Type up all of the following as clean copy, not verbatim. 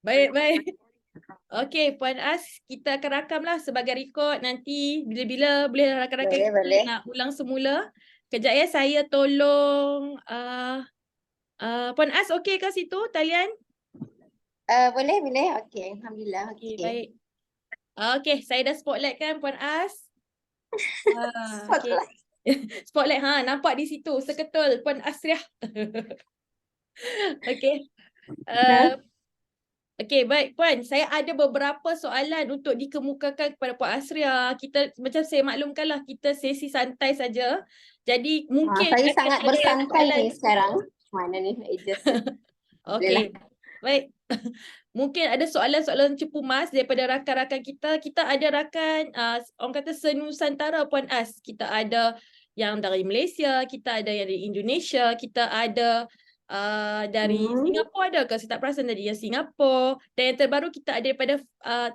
Baik, baik. Okey, Puan As, kita akan rakamlah sebagai rekod nanti bila-bila boleh rakan-rakan kita Boleh. nak ulang semula. Kejap ya, saya tolong Puan As okey ke situ talian? Boleh. Okey, alhamdulillah. Okey, Okey. baik. Okey, saya dah spotlight kan Puan As. Okey. Spotlight. Spotlight nampak di situ seketul Puan Asriah. Okey. Uh, Okey, baik Puan. Saya ada beberapa soalan untuk dikemukakan kepada Puan Asria. Kita macam saya maklumkanlah kita sesi santai saja. Jadi mungkin Saya akan sangat ada bersantai soalan. ni sekarang. Mana ni? Just boleh lah. Okey. Baik. Mungkin ada soalan-soalan cepu mas daripada rakan-rakan kita. Kita ada rakan orang kata senusantara Puan As. Kita ada yang dari Malaysia, kita ada yang dari Indonesia, kita ada dari Singapura ada ke? Saya tak perasan tadi yang Singapura. Dan yang terbaru kita ada daripada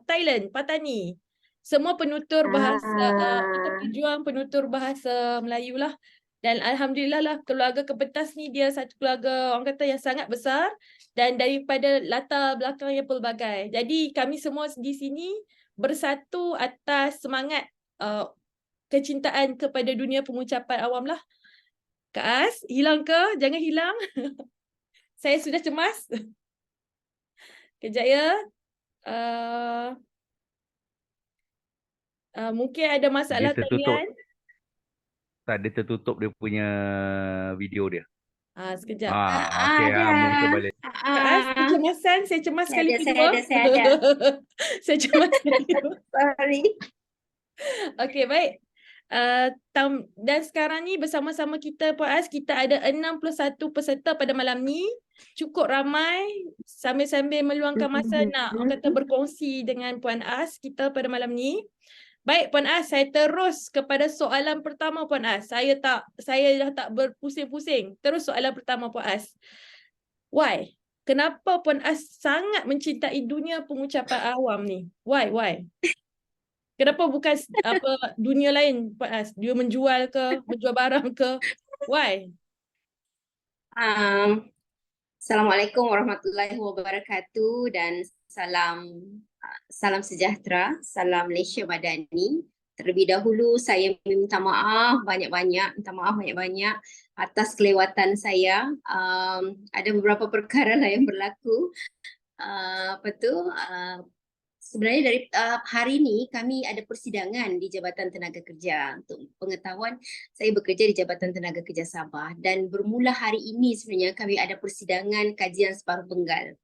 Thailand, Patani. Semua penutur bahasa, kita pejuang penutur bahasa Melayu lah. Dan Alhamdulillah lah keluarga Kepentas ni dia satu keluarga orang kata yang sangat besar dan daripada latar belakang yang pelbagai. Jadi kami semua di sini bersatu atas semangat kecintaan kepada dunia pengucapan awam lah. Kak As, hilang ke? Jangan hilang. Saya sudah cemas. Kejap ya. Mungkin ada masalah Dia tertutup. talian. Tak, dia tertutup dia punya video dia. Sekejap. Okey, mungkin balik. Kak As, kecemasan. Saya cemas Saya kali ada, kedua. saya ada. Saya cemas kali kedua. Sorry. Okey, baik. Dan sekarang ni bersama-sama kita Puan As, kita ada 61 peserta pada malam ni. Cukup ramai sambil-sambil meluangkan masa nak orang kata berkongsi dengan Puan As kita pada malam ni. Baik Puan As, saya terus kepada soalan pertama Puan As. Saya dah tak berpusing-pusing. Terus soalan pertama Puan As. Why? Kenapa Puan As sangat mencintai dunia pengucapan awam ni? Why? Kenapa bukan dunia lain Puan As? Dia menjual ke, menjual barang ke? Why? Assalamualaikum warahmatullahi wabarakatuh dan salam sejahtera, salam Malaysia Madani. Terlebih dahulu saya minta maaf banyak-banyak atas kelewatan saya. Ada beberapa perkara lah yang berlaku. Sebenarnya dari hari ini kami ada persidangan di Jabatan Tenaga Kerja. Untuk pengetahuan, saya bekerja di Jabatan Tenaga Kerja Sabah dan bermula hari ini sebenarnya kami ada persidangan kajian separuh penggal.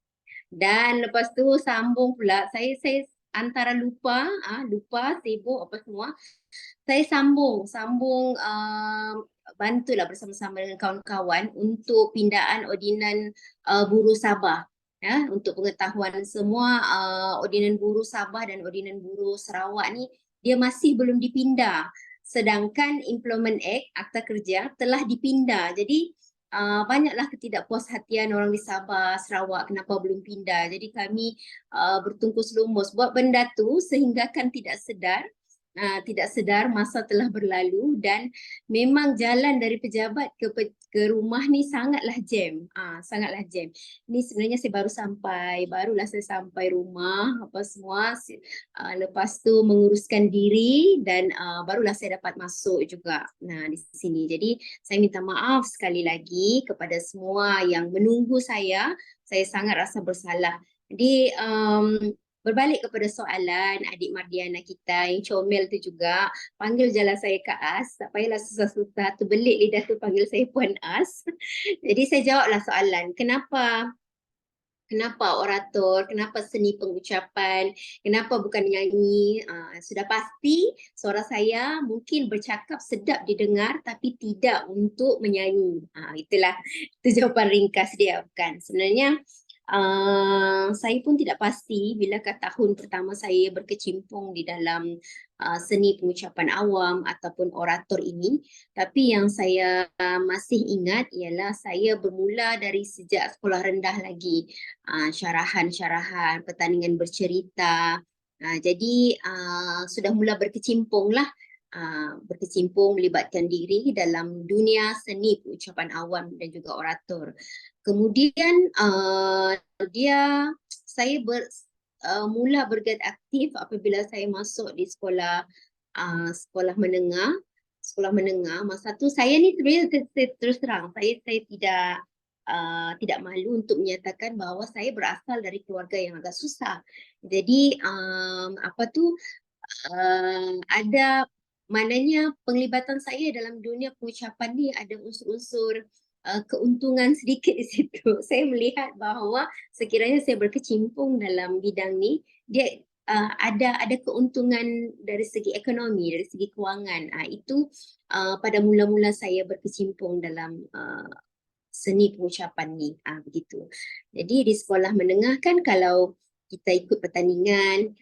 Dan lepas tu sambung pula, saya antara lupa sibuk apa semua. Saya sambung bantulah bersama-sama dengan kawan-kawan untuk pindaan ordinan buruh Sabah. Ya, untuk pengetahuan semua, ordinan buruh Sabah dan ordinan buruh Sarawak ni dia masih belum dipindah. Sedangkan Employment Act, Akta Kerja telah dipindah. Jadi banyaklah ketidakpuashatian orang di Sabah, Sarawak kenapa belum pindah. Jadi kami bertungkus lumus buat benda tu sehingga kan tidak sedar masa telah berlalu dan memang jalan dari pejabat ke rumah ni sangatlah jam. Ni sebenarnya saya barulah saya sampai rumah apa semua. Lepas tu menguruskan diri dan barulah saya dapat masuk juga di sini. Jadi saya minta maaf sekali lagi kepada semua yang menunggu saya. Saya sangat rasa bersalah. Jadi berbalik kepada soalan adik Mardiana kita yang comel tu juga, panggil jelah saya Kak As, tak payahlah susah-susah terbelit lidah tu panggil saya Puan As. Jadi saya jawablah soalan, kenapa orator, kenapa seni pengucapan, kenapa bukan nyanyi. Sudah pasti suara saya mungkin bercakap sedap didengar tapi tidak untuk menyanyi. Itulah itu jawapan ringkas dia, bukan. Sebenarnya saya pun tidak pasti bilakah tahun pertama saya berkecimpung di dalam seni pengucapan awam ataupun orator ini. Tapi yang saya masih ingat ialah saya bermula dari sejak sekolah rendah lagi. Syarahan-syarahan, pertandingan bercerita. Jadi sudah mula berkecimpung melibatkan diri dalam dunia seni pengucapan awam dan juga orator. Kemudian dia mula bergerak aktif apabila saya masuk di sekolah sekolah menengah. Masa tu saya ni sebenarnya terus terang, saya tidak malu untuk menyatakan bahawa saya berasal dari keluarga yang agak susah. Jadi ada maknanya penglibatan saya dalam dunia pengucapan ni ada unsur-unsur keuntungan sedikit di situ. Saya melihat bahawa sekiranya saya berkecimpung dalam bidang ni, dia ada keuntungan dari segi ekonomi, dari segi kewangan. Itu pada mula-mula saya berkecimpung dalam seni pengucapan ni, begitu. Jadi di sekolah menengah kan kalau kita ikut pertandingan,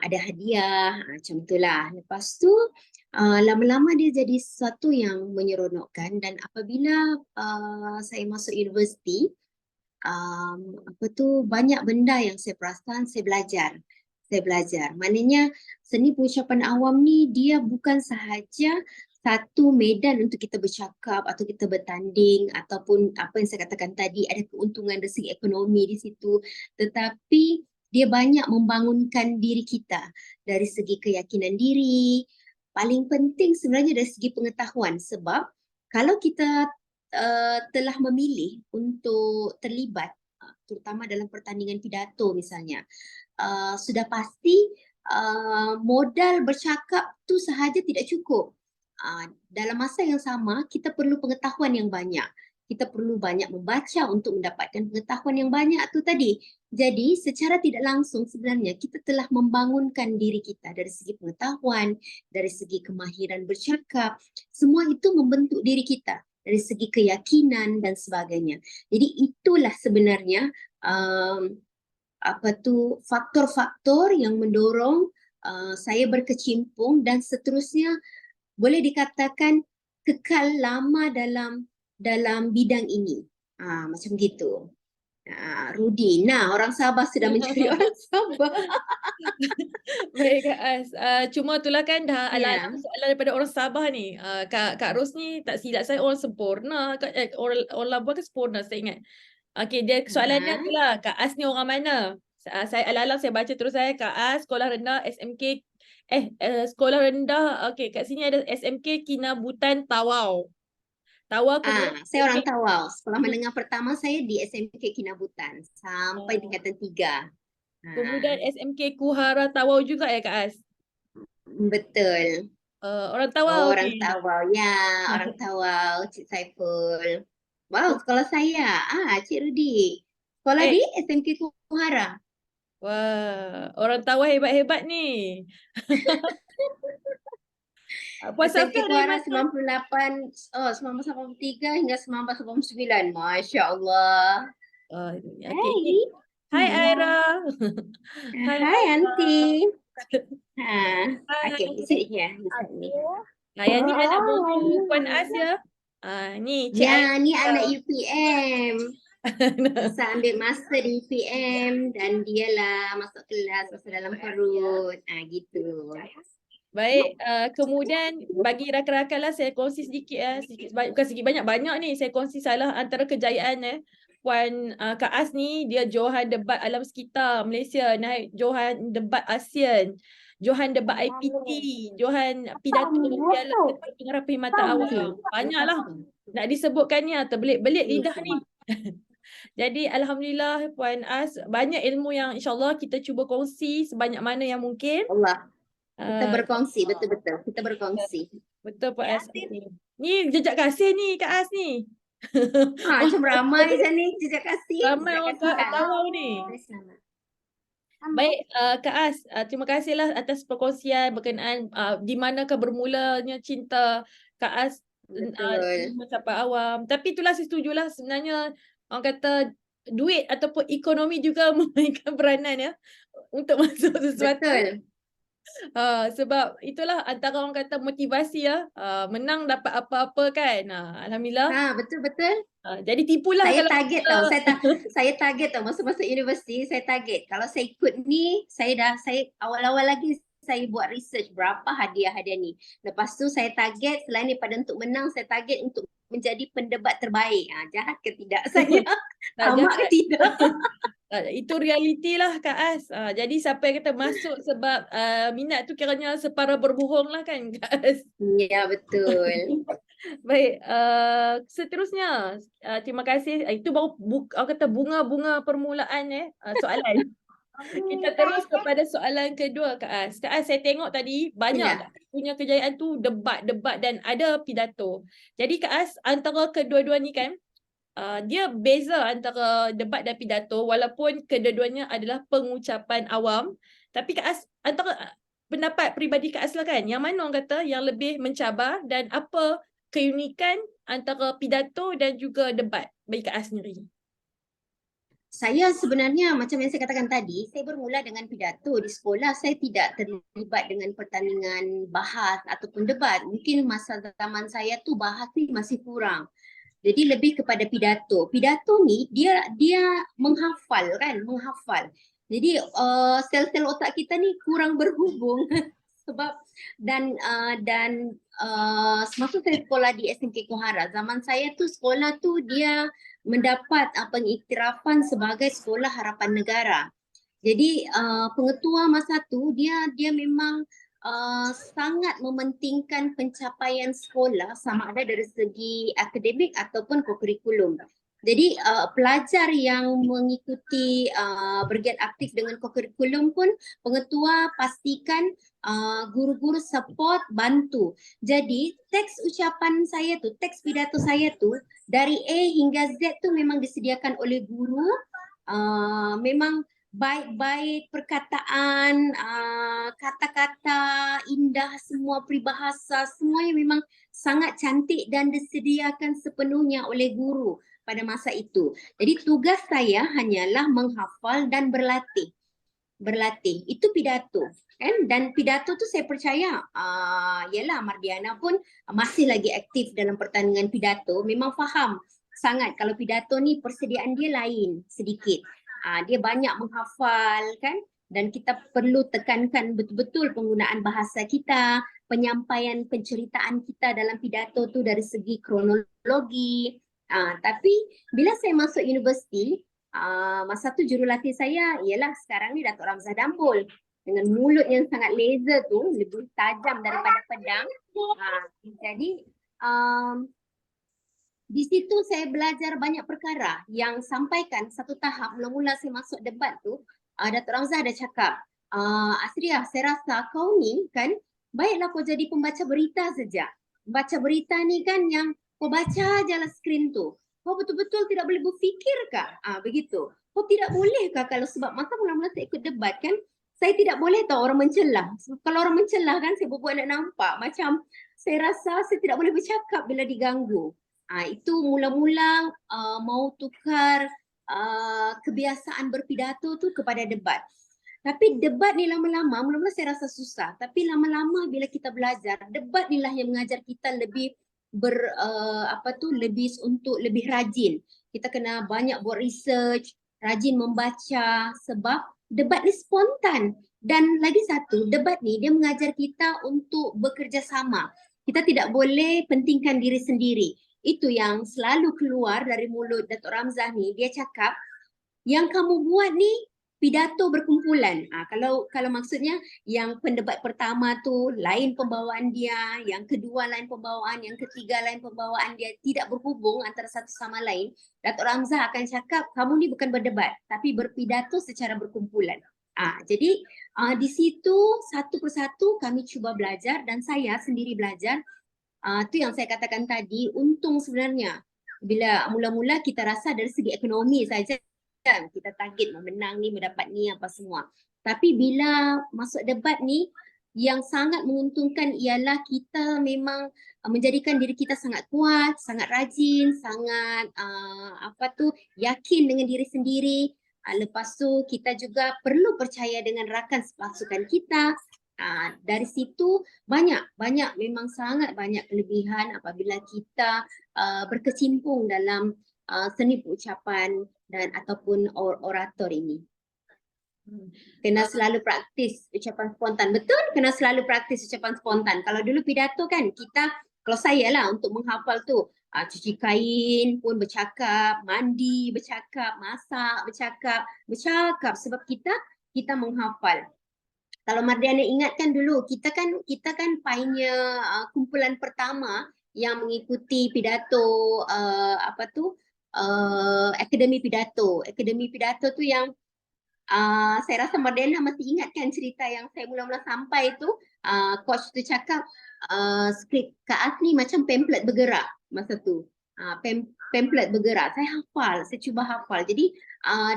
ada hadiah, macam itulah. Lepas tu lama-lama dia jadi sesuatu yang menyeronokkan, dan apabila saya masuk universiti, banyak benda yang saya perasan, saya belajar. Maknanya seni pengucapan awam ni dia bukan sahaja satu medan untuk kita bercakap atau kita bertanding ataupun apa yang saya katakan tadi, ada keuntungan dari segi ekonomi di situ, tetapi dia banyak membangunkan diri kita dari segi keyakinan diri. Paling penting sebenarnya dari segi pengetahuan, sebab kalau kita telah memilih untuk terlibat terutama dalam pertandingan pidato misalnya, sudah pasti modal bercakap tu sahaja tidak cukup. Dalam masa yang sama kita perlu pengetahuan yang banyak. Kita perlu banyak membaca untuk mendapatkan pengetahuan yang banyak tu tadi. Jadi secara tidak langsung sebenarnya kita telah membangunkan diri kita dari segi pengetahuan, dari segi kemahiran bercakap. Semua itu membentuk diri kita dari segi keyakinan dan sebagainya. Jadi itulah sebenarnya faktor-faktor yang mendorong saya berkecimpung dan seterusnya boleh dikatakan kekal lama dalam bidang ini. Macam gitu. Rudi, orang Sabah sudah mencari orang Sabah. Baik Kak As. Cuma itulah kan dah Ya. ala-ala soalan daripada orang Sabah ni. Kak Ros ni tak silap saya orang sempurna. Orang Labuan kan sempurna saya ingat. Okey, dia soalan dia itulah. Kak As ni orang mana? Saya ala-ala saya baca terus saya. Kak As, sekolah rendah SMK. Sekolah rendah. Okey, kat sini ada SMK Kinabutan Tawau. Tawau kemudian Saya orang Tawau. Sekolah menengah pertama saya di SMK Kinabutan sampai tingkatan 3. Kemudian SMK Kuhara Tawau juga ya Kak As? Betul. Orang Tawau Orang ni. Tawau, ya, orang Tawau, Cik Saiful. Wow, sekolah saya. Cik Rudi. Sekolah di SMK Kuhara. Wah, orang Tawau hebat-hebat ni. Puan SMK Safia dari Kuhara mana? 1983 hingga 1989. Masya Allah. Okay. Hai Aira. Hai Aunty. Hai. Okay, sit here. Yang ni anak bungsu Puan As ya. Ni Cik Ya, ni anak UPM. Masa ambil master di UPM dan dialah masuk kelas masa dalam perut. Gitu. Baik, kemudian bagi rakan-rakan lah saya kongsi sedikit bukan sedikit banyak ni saya kongsi salah antara kejayaan Puan Kak As ni, dia johan debat alam sekitar Malaysia, naik johan debat ASEAN, johan debat IPT, johan pidato Piala Pengarah Perkhidmatan Awam. Banyaklah nak disebutkannya, terbelit-belit lidah ni. Jadi alhamdulillah Puan As, banyak ilmu yang insyaAllah kita cuba kongsi sebanyak mana yang mungkin. Allah. Kita berkongsi, betul-betul. Kita berkongsi. Betul Pak As. Ni jejak kasih ni Kak As ni. Macam ramai di sana jejak kasih. Ramai orang tahu ni. Baik Kak As, terima kasihlah atas perkongsian berkenaan di manakah bermulanya cinta Kak As mencapai awam. Tapi itulah saya setujulah sebenarnya orang kata duit ataupun ekonomi juga memainkan peranan ya untuk masuk sesuatu. Betul. Sebab itulah antara orang kata motivasi ya, menang dapat apa-apa kan. Alhamdulillah. Betul-betul. Jadi tipulah saya kalau target saya target tau masa-masa universiti, saya target kalau saya ikut ni, saya awal-awal lagi saya buat research berapa hadiah-hadiah ni. Lepas tu saya target selain daripada untuk menang, saya target untuk menjadi pendebat terbaik. Jahat ke tidak saya? Amat ke tidak? Itu realiti lah Kak As. Jadi siapa yang kata masuk sebab minat tu kiranya separa berbohong lah kan Kak As. Ya, betul. Baik, seterusnya terima kasih. Itu baru orang kata bunga-bunga permulaan soalan. Kita terus kepada soalan kedua Kak As. Kak As, saya tengok tadi banyak Ya. Kak As punya kejayaan tu debat-debat dan ada pidato. Jadi Kak As, antara kedua-dua ni kan, dia beza antara debat dan pidato walaupun kedua-duanya adalah pengucapan awam. Tapi Kak As, antara pendapat peribadi Kak As lah kan, yang mana orang kata yang lebih mencabar dan apa keunikan antara pidato dan juga debat bagi Kak As sendiri? Saya sebenarnya macam yang saya katakan tadi, saya bermula dengan pidato di sekolah. Saya tidak terlibat dengan pertandingan bahas ataupun debat. Mungkin masa zaman saya tu bahas ni masih kurang. Jadi lebih kepada pidato. Pidato ni dia menghafal kan, menghafal. Jadi sel-sel otak kita ni kurang berhubung sebab dan semasa saya sekolah di SMK Kohara, zaman saya tu sekolah tu dia mendapat pengiktirafan sebagai sekolah harapan negara. Jadi pengetua masa tu dia memang sangat mementingkan pencapaian sekolah sama ada dari segi akademik ataupun kokurikulum. Jadi pelajar yang mengikuti bergiat aktif dengan kokurikulum pun pengetua pastikan guru-guru support, bantu. Jadi teks ucapan saya tu, teks pidato saya tu dari A hingga Z tu memang disediakan oleh guru. Memang baik-baik perkataan, kata-kata indah, semua peribahasa, semuanya memang sangat cantik dan disediakan sepenuhnya oleh guru pada masa itu. Jadi tugas saya hanyalah menghafal dan berlatih. Itu pidato kan, dan pidato tu saya percaya yalah Mardiana pun masih lagi aktif dalam pertandingan pidato, memang faham sangat kalau pidato ni persediaan dia lain sedikit. Dia banyak menghafal kan, dan kita perlu tekankan betul-betul penggunaan bahasa kita, penyampaian penceritaan kita dalam pidato tu dari segi kronologi. Tapi bila saya masuk universiti, masa tu jurulatih saya ialah sekarang ni Datuk Ramzah Dambul dengan mulut yang sangat laser tu, lebih tajam daripada pedang. Jadi di situ saya belajar banyak perkara yang sampaikan satu tahap mula-mula saya masuk debat tu, Datuk Ramzah ada cakap, Asriah, saya rasa kau ni kan baiklah kau jadi pembaca berita saja. Baca berita ni kan yang kau baca je lah skrin tu. Kau betul-betul tidak boleh berfikir kah? Begitu. Kau tidak boleh kah kalau sebab masa mula-mula saya ikut debat kan, saya tidak boleh tahu orang mencelah. Kalau orang mencelah kan saya berbuat nak nampak. Macam saya rasa saya tidak boleh bercakap bila diganggu. Itu mula-mula mau tukar kebiasaan berpidato tu kepada debat. Tapi debat ni lama-lama, mula-mula saya rasa susah. Tapi lama-lama bila kita belajar, debat ni lah yang mengajar kita lebih lebih rajin. Kita kena banyak buat research, rajin membaca sebab debat ni spontan. Dan lagi satu, debat ni dia mengajar kita untuk bekerjasama. Kita tidak boleh pentingkan diri sendiri. Itu yang selalu keluar dari mulut Datuk Ramzah ni. Dia cakap, yang kamu buat ni pidato berkumpulan. Kalau maksudnya yang pendebat pertama tu lain pembawaan dia, yang kedua lain pembawaan, yang ketiga lain pembawaan dia, tidak berhubung antara satu sama lain, Datuk Ramzah akan cakap kamu ni bukan berdebat tapi berpidato secara berkumpulan. Jadi di situ satu persatu kami cuba belajar dan saya sendiri belajar. Tu yang saya katakan tadi, untung sebenarnya bila mula-mula kita rasa dari segi ekonomi saja kita target memenang ni, mendapat ni apa semua. Tapi bila masuk debat ni, yang sangat menguntungkan ialah kita memang menjadikan diri kita sangat kuat, sangat rajin, sangat yakin dengan diri sendiri. Lepas tu kita juga perlu percaya dengan rakan sepasukan kita. Dari situ banyak memang sangat banyak kelebihan apabila kita berkecimpung dalam seni pengucapan dan ataupun orator ini. Kena selalu praktis ucapan spontan. Betul, kena selalu praktis ucapan spontan. Kalau dulu pidato kan kita, kalau saya lah untuk menghafal tu, Cuci kain pun bercakap, mandi bercakap, masak bercakap sebab kita menghafal. Kalau Mardiana ingatkan dulu, kita kan pioneer kumpulan pertama yang mengikuti pidato akademi pidato. Akademi pidato tu yang saya rasa Mardiana masih ingat kan cerita yang saya mula-mula sampai tu, coach tu cakap skrip Kak Asni macam pamphlet bergerak masa tu. Pamphlet bergerak, saya hafal, saya cuba hafal. Jadi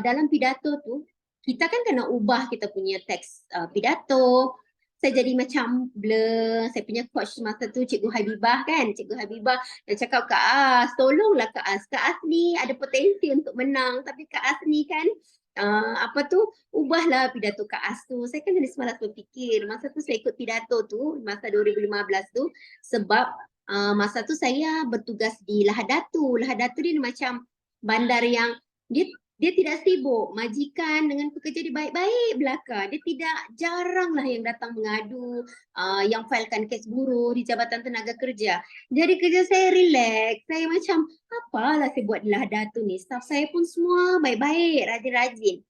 dalam pidato tu kita kan kena ubah kita punya teks pidato. Saya jadi macam blur. Saya punya coach masa tu Cikgu Habibah kan. Cikgu Habibah dia cakap, Kak As, tolonglah Kak As. Kak As ni ada potensi untuk menang. Tapi Kak As ni kan ubahlah pidato Kak As tu. Saya kan jadi semalas berfikir. Masa tu saya ikut pidato tu, masa 2015 tu. Sebab masa tu saya bertugas di Lahadatu. Lahadatu dia macam bandar yang dia tidak sibuk. Majikan dengan pekerja dia baik-baik belaka. Dia tidak, jaranglah yang datang mengadu, yang filekan kes buruh di Jabatan Tenaga Kerja. Jadi kerja saya relax. Saya macam, apalah saya buat di Lahadatu ni. Staff saya pun semua baik-baik, rajin-rajin.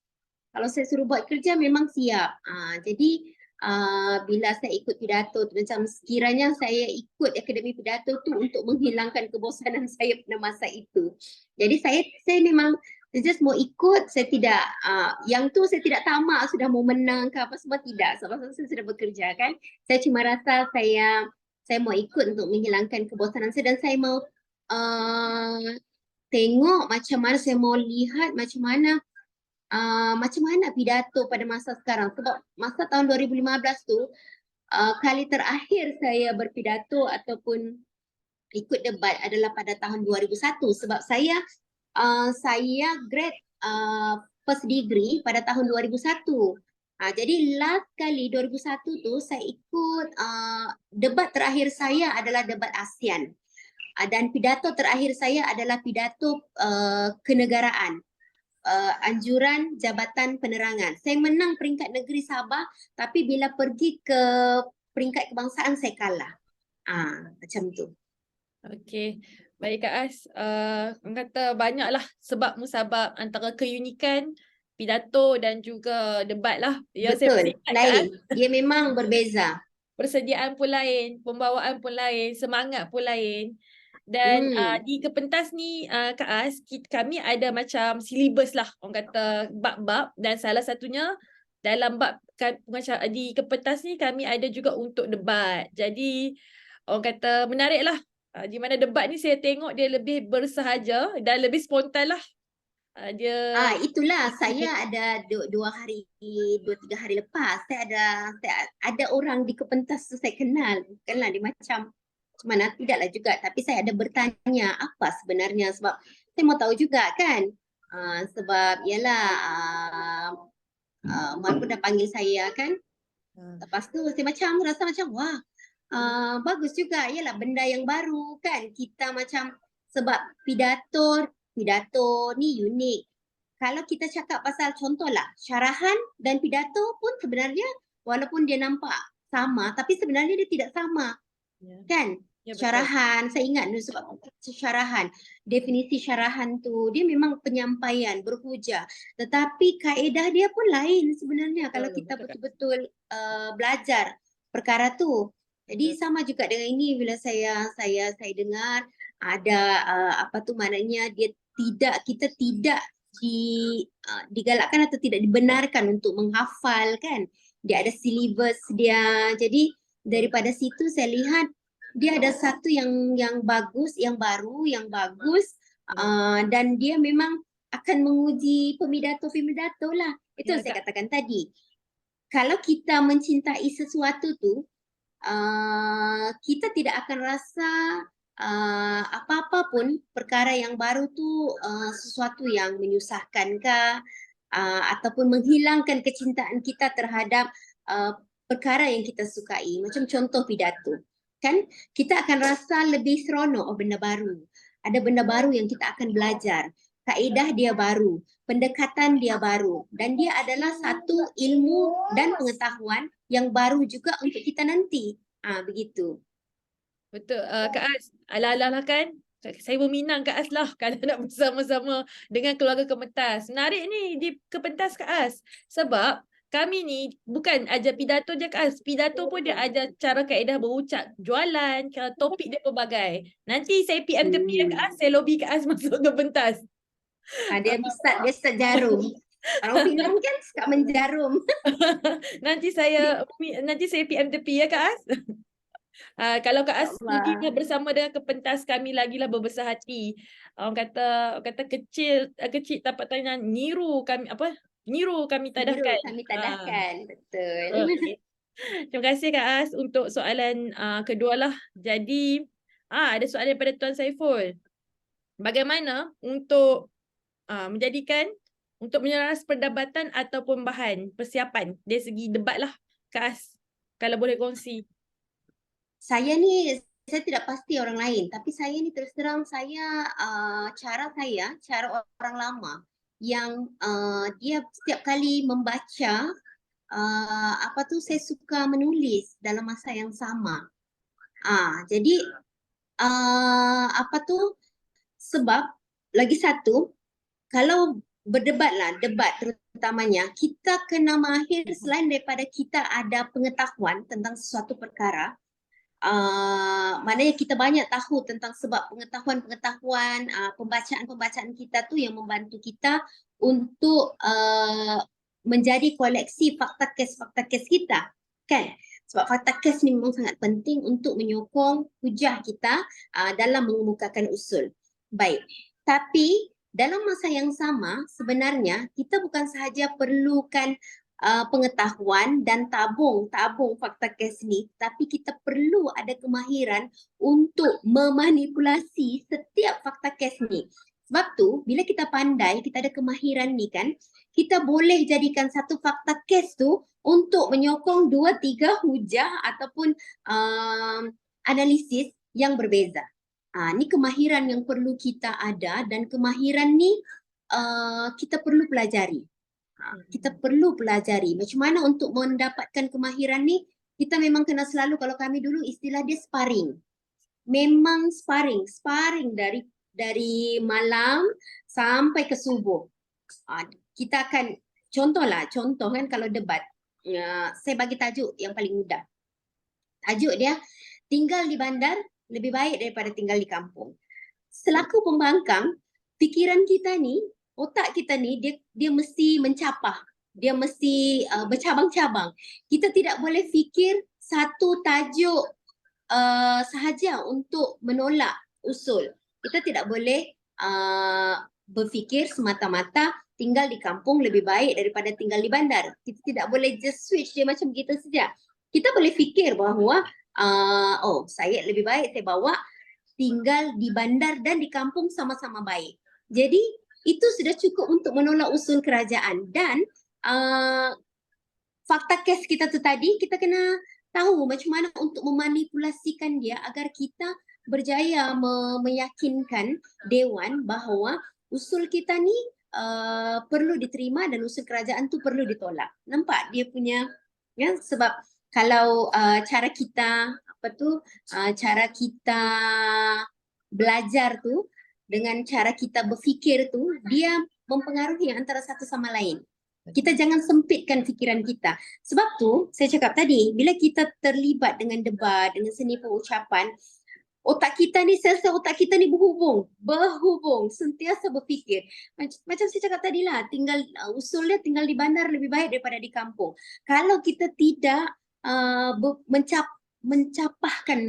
Kalau saya suruh buat kerja memang siap. Jadi bila saya ikut pidato tu, macam sekiranya saya ikut akademi pidato tu untuk menghilangkan kebosanan saya pada masa itu. Jadi saya memang saya just mau ikut, saya tidak yang tu saya tidak tamak sudah mau menang ke apa semua, tidak. Sebab saya sudah bekerja kan. Saya cuma rasa saya mau ikut untuk menghilangkan kebosanan saya, dan saya mau tengok macam mana, saya mau lihat macam mana pidato pada masa sekarang. Sebab masa tahun 2015 tu kali terakhir saya berpidato ataupun ikut debat adalah pada tahun 2001. Sebab saya grade first degree pada tahun 2001. Jadi last kali 2001 tu saya ikut debat terakhir saya adalah debat ASEAN. Dan pidato terakhir saya adalah pidato kenegaraan. Anjuran Jabatan Penerangan. Saya menang peringkat negeri Sabah, tapi bila pergi ke peringkat kebangsaan saya kalah. Macam tu. Okey. Baik Kak As, orang kata banyaklah sebab musabab antara keunikan pidato dan juga debat lah. Ya, saya Betul, masih ingat Kak As, lain. Dia memang berbeza. persediaan pun lain, pembawaan pun lain, semangat pun lain. Dan di Kepentas ni Kak As, kami ada macam silibus lah, orang kata bab-bab, dan salah satunya dalam bab macam di Kepentas ni kami ada juga untuk debat. Jadi orang kata menarik lah. Di mana debat ni saya tengok dia lebih bersahaja dan lebih spontan lah. Itulah saya ada 2 hari, 2-3 hari lepas saya ada orang di Kepentas tu saya kenal. Bukanlah dia macam mana, tidaklah juga, tapi saya ada bertanya apa sebenarnya, sebab saya mau tahu juga kan. Sebab ialah Muar pun dah panggil saya kan. Lepas tu saya macam rasa macam wah, bagus juga, ialah benda yang baru kan. Kita macam, sebab pidato ni unik. Kalau kita cakap pasal contohlah syarahan dan pidato pun sebenarnya walaupun dia nampak sama, tapi sebenarnya dia tidak sama. Kan? Ya, betul. Syarahan, saya ingat dulu sebab syarahan, definisi syarahan tu dia memang penyampaian, berhujah, tetapi kaedah dia pun lain sebenarnya kalau kita betul-betul belajar perkara tu. Jadi sama juga dengan ini, bila saya dengar ada maknanya kita tidak digalakkan atau tidak dibenarkan untuk menghafal kan. Dia ada silibus dia. Jadi daripada situ saya lihat dia ada satu yang bagus, yang baru, yang bagus, dan dia memang akan menguji pemidato lah. Itu yang saya katakan tadi. Kalau kita mencintai sesuatu tu, kita tidak akan rasa apa-apa pun perkara yang baru tu sesuatu yang menyusahkan kah, ataupun menghilangkan kecintaan kita terhadap perkara yang kita sukai. Macam contoh pidato. Kan kita akan rasa lebih seronok benda baru. Ada benda baru yang kita akan belajar. Kaedah dia baru, pendekatan dia baru, dan dia adalah satu ilmu dan pengetahuan yang baru juga untuk kita nanti. Begitu. Betul. Kak As, ala-ala lah kan Saya berminang Kak As lah kalau nak bersama-sama dengan keluarga Kementas. Menarik ni di Kementas Kak As. Sebab kami ni bukan ajar pidato je Kak As. Pidato pun dia ajar cara kaedah berucap, jualan, topik dia pelbagai. Nanti saya PM tepi ya Kak As, saya lobby Kak As masuk Kementas. Dia start jarum. Orang Penang kan suka menjarum. Nanti saya PM tepi ya Kak As. Kalau Kak As sudi bersama dengan Kepentas kami lagi lah berbesar hati. Orang kata kecil tapak tangan niru kami tadahkan. Kami tadahkan, betul. Okay. Terima kasih Kak As untuk soalan kedua lah. Jadi ada soalan daripada Tuan Saiful. Bagaimana untuk untuk menyelaras perdebatan ataupun bahan persiapan dari segi debat lah Kak As, kalau boleh kongsi. Saya tidak pasti orang lain, tapi saya ni terus terang cara orang lama yang dia setiap kali membaca saya suka menulis dalam masa yang sama. Jadi sebab lagi satu, kalau debat terutamanya, kita kena mahir selain daripada kita ada pengetahuan tentang sesuatu perkara. Maknanya kita banyak tahu tentang sebab pengetahuan, pembacaan kita tu yang membantu kita untuk menjadi koleksi fakta kes kita, kan? Sebab fakta kes ni memang sangat penting untuk menyokong hujah kita dalam mengemukakan usul. Baik, tapi dalam masa yang sama sebenarnya kita bukan sahaja perlukan pengetahuan dan tabung fakta kes ni, tapi kita perlu ada kemahiran untuk memanipulasi setiap fakta kes ni. Sebab tu bila kita pandai, kita ada kemahiran ni kan, kita boleh jadikan satu fakta kes tu untuk menyokong 2-3 hujah ataupun analisis yang berbeza. Ni kemahiran yang perlu kita ada, dan kemahiran ni kita perlu pelajari. Kita perlu pelajari macam mana untuk mendapatkan kemahiran ni. Kita memang kena selalu, kalau kami dulu istilah dia sparring. Memang sparring dari malam sampai ke subuh. Kita akan contoh kan kalau debat. Saya bagi tajuk yang paling mudah. Tajuk dia, tinggal di bandar lebih baik daripada tinggal di kampung. Selaku pembangkang, fikiran kita ni, otak kita ni dia mesti mencapah, dia mesti bercabang-cabang. Kita tidak boleh fikir satu tajuk sahaja untuk menolak usul. Kita tidak boleh berfikir semata-mata tinggal di kampung lebih baik daripada tinggal di bandar. Kita tidak boleh just switch dia macam begitu saja. Kita boleh fikir bahawa saya lebih baik saya bawa tinggal di bandar dan di kampung sama-sama baik. Jadi itu sudah cukup untuk menolak usul kerajaan. Dan fakta kes kita tu tadi, kita kena tahu macam mana untuk memanipulasikan dia agar kita berjaya meyakinkan Dewan bahawa usul kita ni perlu diterima dan usul kerajaan tu perlu ditolak. Nampak dia punya, ya, sebab kalau cara kita cara kita belajar tu dengan cara kita berfikir tu, dia mempengaruhi antara satu sama lain. Kita jangan sempitkan fikiran kita. Sebab tu saya cakap tadi, bila kita terlibat dengan debat, dengan seni pengucapan, otak kita ni, sel-sel otak kita ni berhubung, sentiasa berfikir. Macam saya cakap tadi lah, usulnya tinggal di bandar lebih baik daripada di kampung. Kalau kita tidak mencapahkan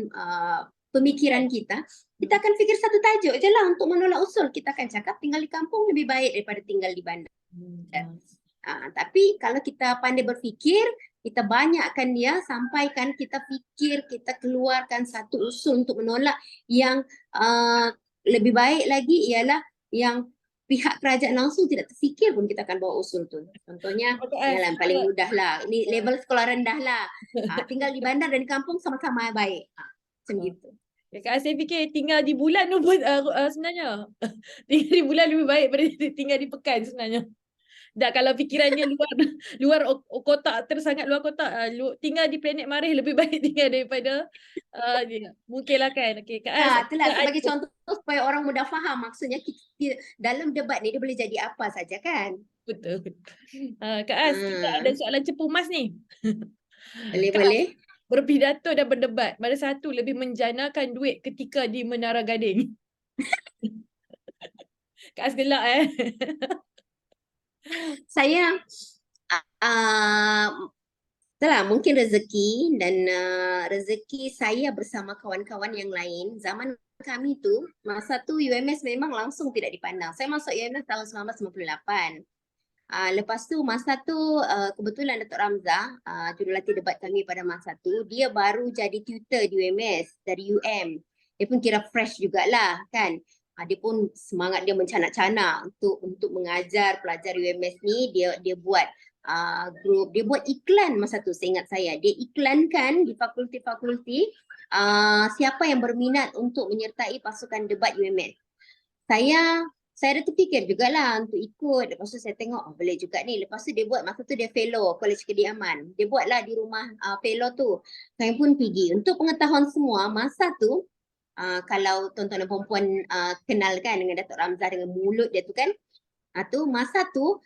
pemikiran kita, kita akan fikir satu tajuk je lah untuk menolak usul. Kita akan cakap tinggal di kampung lebih baik daripada tinggal di bandar. Tapi kalau kita pandai berfikir, kita banyakkan dia, sampaikan kita fikir, kita keluarkan satu usul untuk menolak. Yang lebih baik lagi ialah yang pihak kerajaan langsung tidak terfikir pun kita akan bawa usul tu. Contohnya, yang paling mudah lah, ini level sekolah rendah lah. Tinggal di bandar dan di kampung sama-sama baik. Macam gitu. Ya, saya fikir tinggal di bulan tu pun sebenarnya tinggal di bulan lebih baik daripada tinggal di pekan sebenarnya. Dah kalau fikirannya luar luar kotak, tersangat luar kotak, tinggal di planet Marikh lebih baik tinggal daripada mungkinlah kan. Okey, Kak Az, Itulah kita sebagai ada contoh supaya orang mudah faham. Maksudnya dalam debat ni dia boleh jadi apa saja kan. betul. Kak Az, kita ada Hmm, soalan cepu mas ni. Kak Az, boleh. berpidato dan berdebat, mana satu lebih menjanakan duit ketika di Menara Gading? Kak Az gelak Saya uh, itulah mungkin rezeki dan rezeki saya bersama kawan-kawan yang lain. Zaman kami tu, masa tu UMS memang langsung tidak dipandang. Saya masuk UMS tahun 1998. Lepas tu masa tu kebetulan Datuk Ramzah, jurulatih debat kami pada masa tu, dia baru jadi tutor di UMS dari UM. Dia pun kira fresh jugalah kan. Dia pun semangat dia mencanak-canak untuk mengajar pelajar UMS ni. Dia buat grup, dia buat iklan masa tu, seingat saya. Dia iklankan di fakulti-fakulti siapa yang berminat untuk menyertai pasukan debat UMS. Saya ada terfikir jugalah untuk ikut. Lepas tu saya tengok, boleh juga ni. Lepas tu dia buat, masa tu dia fellow Kolej Kediaman. Dia buatlah di rumah fellow tu. Saya pun pergi. Untuk pengetahuan semua, masa tu, kalau tuan-tuan dan perempuan kenal kan dengan Datuk Ramzah, dengan mulut dia tu kan, masa tu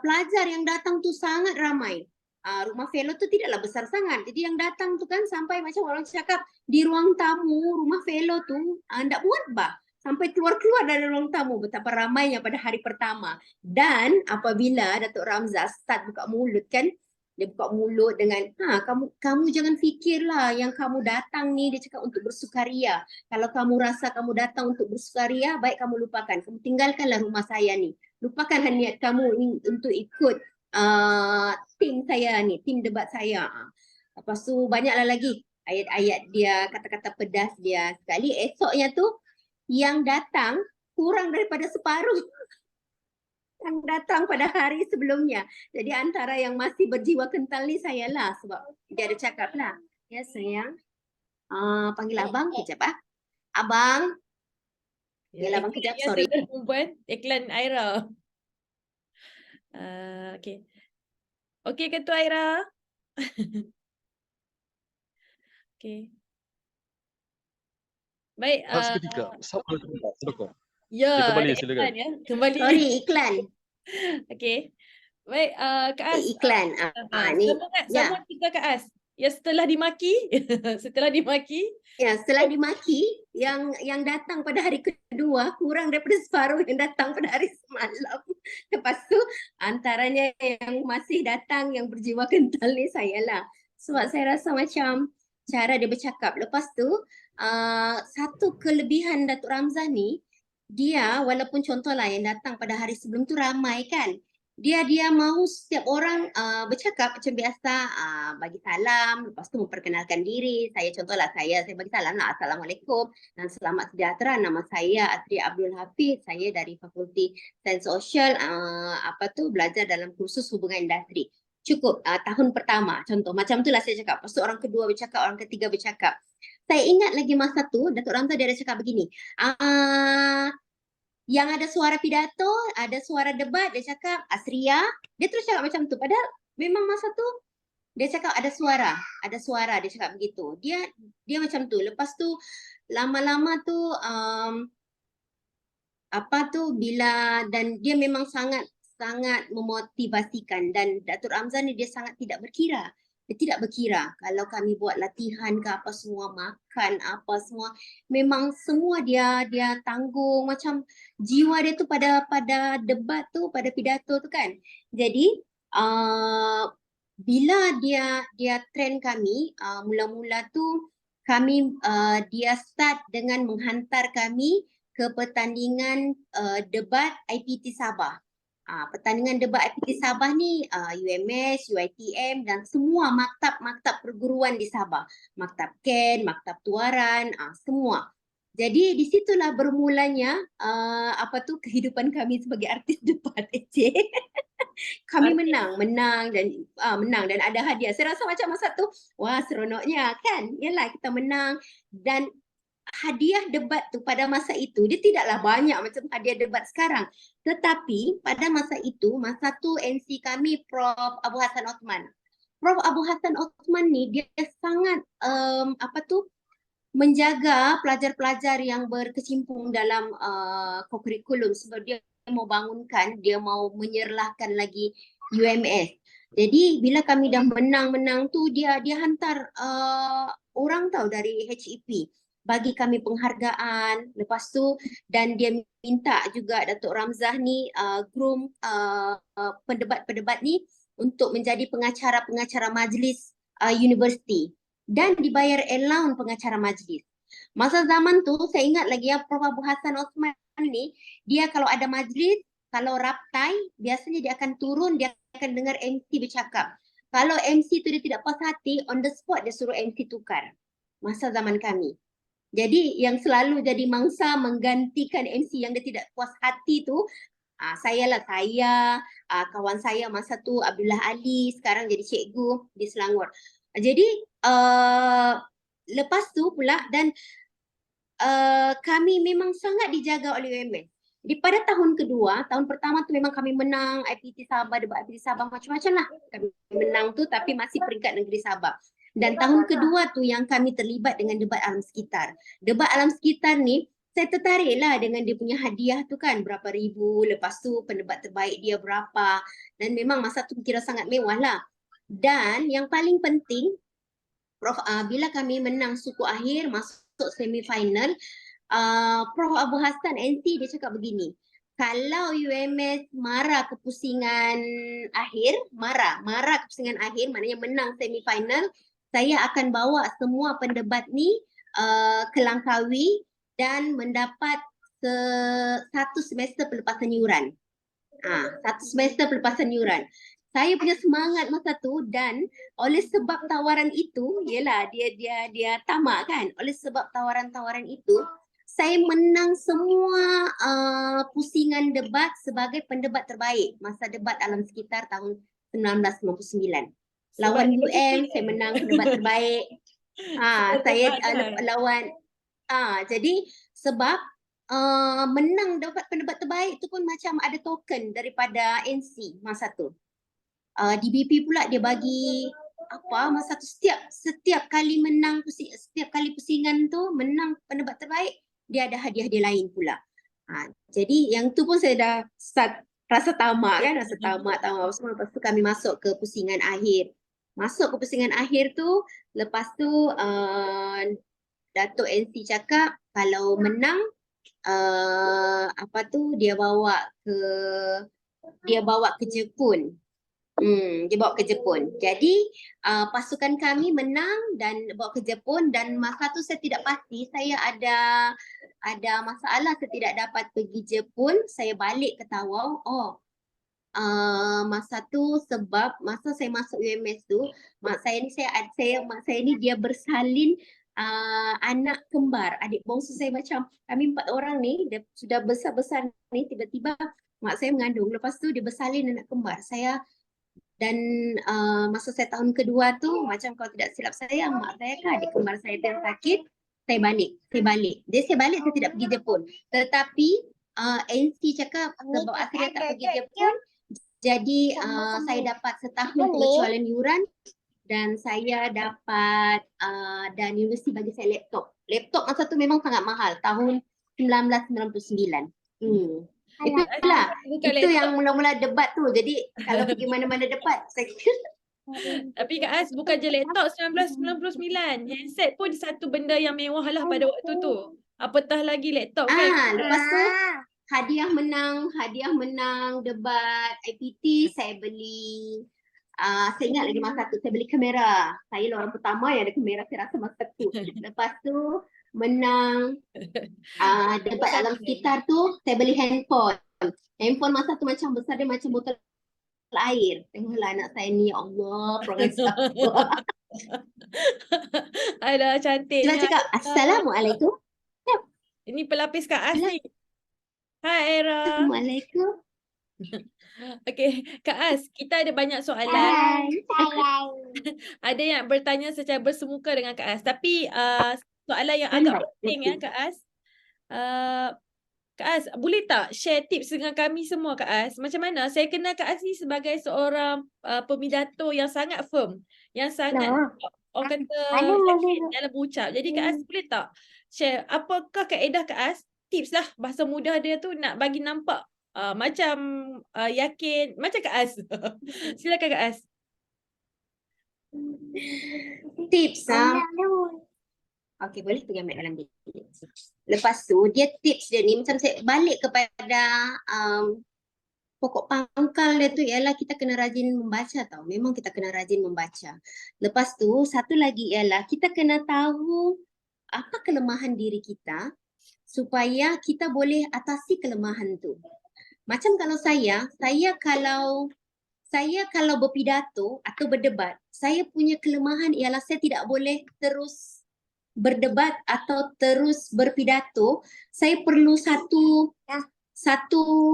pelajar yang datang tu sangat ramai. Rumah fellow tu tidaklah besar sangat. Jadi yang datang tu kan sampai macam orang cakap, di ruang tamu rumah fellow tu tak muat bah. Sampai keluar-keluar dari ruang tamu, betapa ramainya pada hari pertama. Dan apabila Datuk Ramzah start buka mulut kan, dia buka mulut dengan, kamu jangan fikirlah yang kamu datang ni, dia cakap untuk bersukaria. Kalau kamu rasa kamu datang untuk bersukaria, baik kamu lupakan. Kamu tinggalkanlah rumah saya ni. Lupakanlah niat kamu untuk ikut tim saya ni, tim debat saya. Lepas tu banyaklah lagi ayat-ayat dia, kata-kata pedas dia. Sekali esoknya tu, yang datang kurang daripada separuh yang datang pada hari sebelumnya. Jadi antara yang masih berjiwa kental ni saya lah, sebab dia ada cakap lah, ya sayang, panggil abang kejap abang, panggil abang kejap, sorry. Perempuan, iklan Aira. Okey. Okey ke tu Aira? Okey. Baik. Seketika. Assalamualaikum. Ya, Kembali, ada silakan. iklan ya. Kembali. Sorry, iklan. Okey. Baik, Kak Az. Iklan. Ni. Sambung kita Kak Az. Ya, setelah dimaki, setelah dimaki. Ya, setelah dimaki, yang datang pada hari kedua kurang daripada separuh yang datang pada hari semalam. Lepas tu antaranya yang masih datang yang berjiwa kental ni saya lah. Sebab saya rasa macam cara dia bercakap. Lepas tu satu kelebihan Datuk Ramzah ni, dia walaupun contohlah yang datang pada hari sebelum tu ramai kan, dia mahu setiap orang bercakap macam biasa, bagi salam, lepas tu memperkenalkan diri. Saya contohlah, saya bagi salam lah, Assalamualaikum dan selamat sejahtera, nama saya Atri Abdul Hafiz, saya dari Fakulti Sains Sosial, belajar dalam kursus hubungan industri. Cukup tahun pertama, contoh macam itulah saya cakap. Lepas tu orang kedua bercakap, orang ketiga bercakap. Saya ingat lagi masa tu Datuk Ramzah dia ada cakap begini, yang ada suara pidato, ada suara debat, dia cakap Asria, dia terus cakap macam tu. Padahal memang masa tu dia cakap ada suara, dia cakap begitu. Dia macam tu. Lepas tu lama-lama tu bila, dan dia memang sangat memotivasikan, dan Datuk Ramzah ni dia sangat tidak berkira. Dia tidak berkira kalau kami buat latihan ke apa semua, makan apa semua, memang semua dia tanggung, macam jiwa dia tu pada debat tu, pada pidato tu kan. Jadi bila dia train kami, mula-mula tu kami dia start dengan menghantar kami ke pertandingan debat IPT Sabah. Pertandingan debat IPT Sabah ni UMS, UiTM dan semua maktab-maktab perguruan di Sabah. Maktab Ken, Maktab Tuaran, semua. Jadi di situlah bermulanya kehidupan kami sebagai artis debat. Kami menang dan ada hadiah. Saya rasa macam masa tu, wah seronoknya kan. Yalah kita menang, dan hadiah debat tu pada masa itu dia tidaklah banyak macam hadiah debat sekarang. Tetapi pada masa itu, masa tu MC kami Prof Abu Hassan Othman. Prof Abu Hassan Othman ni dia sangat menjaga pelajar-pelajar yang berkecimpung dalam kurikulum sebab dia mau bangunkan, dia mau menyerlahkan lagi UMS. Jadi bila kami dah menang-menang tu dia hantar orang tahu dari HEP bagi kami penghargaan. Lepas tu dan dia minta juga Datuk Ramzah ni groom pendebat-pendebat ni untuk menjadi pengacara-pengacara majlis universiti dan dibayar allowance pengacara majlis. Masa zaman tu saya ingat lagi ya Prof Abu Hassan Othman ni dia kalau ada majlis, kalau raptai biasanya dia akan turun, dia akan dengar MC bercakap. Kalau MC tu dia tidak puas hati, on the spot dia suruh MC tukar. Masa zaman kami. Jadi yang selalu jadi mangsa menggantikan MC yang dia tidak puas hati tu saya, kawan saya masa tu Abdullah Ali, sekarang jadi cikgu di Selangor. Jadi lepas tu pula dan kami memang sangat dijaga oleh UMS. Di pada tahun kedua, tahun pertama tu memang kami menang IPT Sabah, debat IPT Sabah macam-macam lah. Kami menang tu tapi masih peringkat negeri Sabah. Dan tahun kedua tu yang kami terlibat dengan debat alam sekitar. Debat alam sekitar ni saya tertariklah dengan dia punya hadiah tu kan berapa ribu, lepas tu pendebat terbaik dia berapa dan memang masa tu kira sangat mewah lah. Dan yang paling penting Prof bila kami menang suku akhir masuk semifinal, Prof Abu Hassan NC dia cakap begini, kalau UMS marah kepusingan akhir, marah kepusingan akhir maknanya menang semifinal, saya akan bawa semua pendebat ni ke Langkawi dan mendapat satu semester pelepasan yuran. Satu semester pelepasan yuran. Saya punya semangat masa tu dan oleh sebab tawaran itu, ialah dia tamak kan. Oleh sebab tawaran-tawaran itu, saya menang semua pusingan debat sebagai pendebat terbaik masa debat alam sekitar tahun 1999. Lawan UM, saya menang pendebat terbaik. Saya lawan jadi sebab menang dapat pendebat terbaik tu pun macam ada token daripada NC masa tu. DBP pula dia bagi masa tu setiap kali menang setiap kali pusingan tu menang pendebat terbaik dia ada hadiah dia lain pula. Jadi yang tu pun saya dah start rasa tamak kan, semua. Lepas tu kami masuk ke pusingan akhir. Masuk ke pusingan akhir tu, lepas tu Datuk NC cakap kalau menang dia bawa ke Jepun. Dia bawa ke Jepun. Jadi pasukan kami menang dan bawa ke Jepun dan masa tu saya tidak pasti, saya ada masalah saya tidak dapat pergi Jepun, saya balik ke Tawau. Masa tu sebab masa saya masuk UMS tu, mak saya ni dia bersalin anak kembar, adik bongsu saya macam kami 4 orang ni dia sudah besar-besar ni tiba-tiba mak saya mengandung, lepas tu dia bersalin anak kembar saya. Dan masa saya tahun kedua tu macam kalau tidak silap saya mak saya kan adik kembar saya yang sakit, saya balik. Jadi saya balik saya tidak pergi Jepun. Tetapi NC cakap sebab akhirnya tak pergi Jepun, jadi saya dapat setahun pengecualian yuran dan saya dapat dan universiti bagi saya laptop. Laptop masa tu memang sangat mahal tahun 1999. Itulah. Itu yang mula-mula debat tu. Jadi kalau pergi mana-mana debat saya Tapi Kak Az, bukan je laptop 1999. Handset pun satu benda yang mewah lah pada waktu tu. Apatah lagi laptop kan. Lepas tu hadiah menang debat IPT saya beli. Saya ingat lagi masa tu saya beli kamera. Saya lah orang pertama yang ada kamera saya rasa masa tu. Lepas tu menang debat alam sekitar tu saya beli handphone. Handphone masa tu macam besar dia macam botol air. Tengoklah anak saya ni, ya Allah, perangai siapa. Alah, cantiknya. Dia cakap, Assalamualaikum. Ini pelapis Kak Az ni. Hai Era. Assalamualaikum. Okey, Kak Az, kita ada banyak soalan. Hai. Ada yang bertanya secara bersemuka dengan Kak Az. Tapi soalan yang agak Pandai, penting ya betul. Kak As. Kak As, boleh tak share tips dengan kami semua Kak As? Macam mana? Saya kenal Kak As ni sebagai seorang pemidato yang sangat firm, yang sangat orang kata yakin dalam berucap. Jadi Kak As boleh tak share apakah kaedah Kak As? Tips lah bahasa mudah dia tu nak bagi nampak macam yakin macam Kak As. Silakan Kak As. Tips okey, boleh pergi ambil dalam bilik. Lepas tu dia tips dia ni macam saya balik kepada pokok pangkal dia tu ialah kita kena rajin membaca tau. Memang kita kena rajin membaca. Lepas tu satu lagi ialah kita kena tahu apa kelemahan diri kita supaya kita boleh atasi kelemahan tu. Macam kalau saya kalau berpidato atau berdebat, saya punya kelemahan ialah saya tidak boleh terus berdebat atau terus berpidato. Saya perlu satu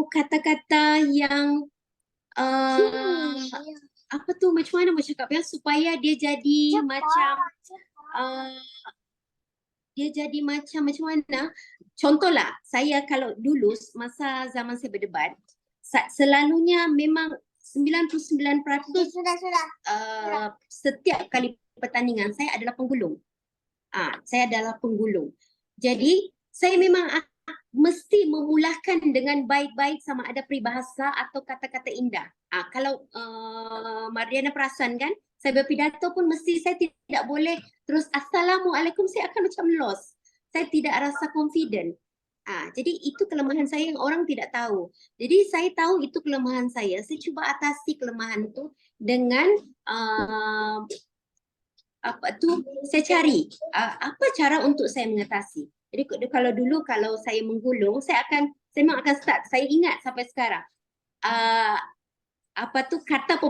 kata-kata yang apa tu, macam mana mau cakap ya, supaya dia jadi macam macam mana. Contohlah, saya kalau dulu masa zaman saya berdebat, selalunya memang 99% setiap kali pertandingan saya adalah penggulung. Saya adalah penggulung. Jadi saya memang mesti memulakan dengan baik-baik sama ada peribahasa atau kata-kata indah. Kalau Mariana perasan kan, saya berpidato pun mesti saya tidak boleh terus Assalamualaikum, saya akan macam lost. Saya tidak rasa confident. Jadi itu kelemahan saya yang orang tidak tahu. Jadi saya tahu itu kelemahan saya. Saya cuba atasi kelemahan itu dengan saya cari apa cara untuk saya mengatasi. Jadi kalau dulu kalau saya menggulung, saya memang akan start. Saya ingat sampai sekarang. Kata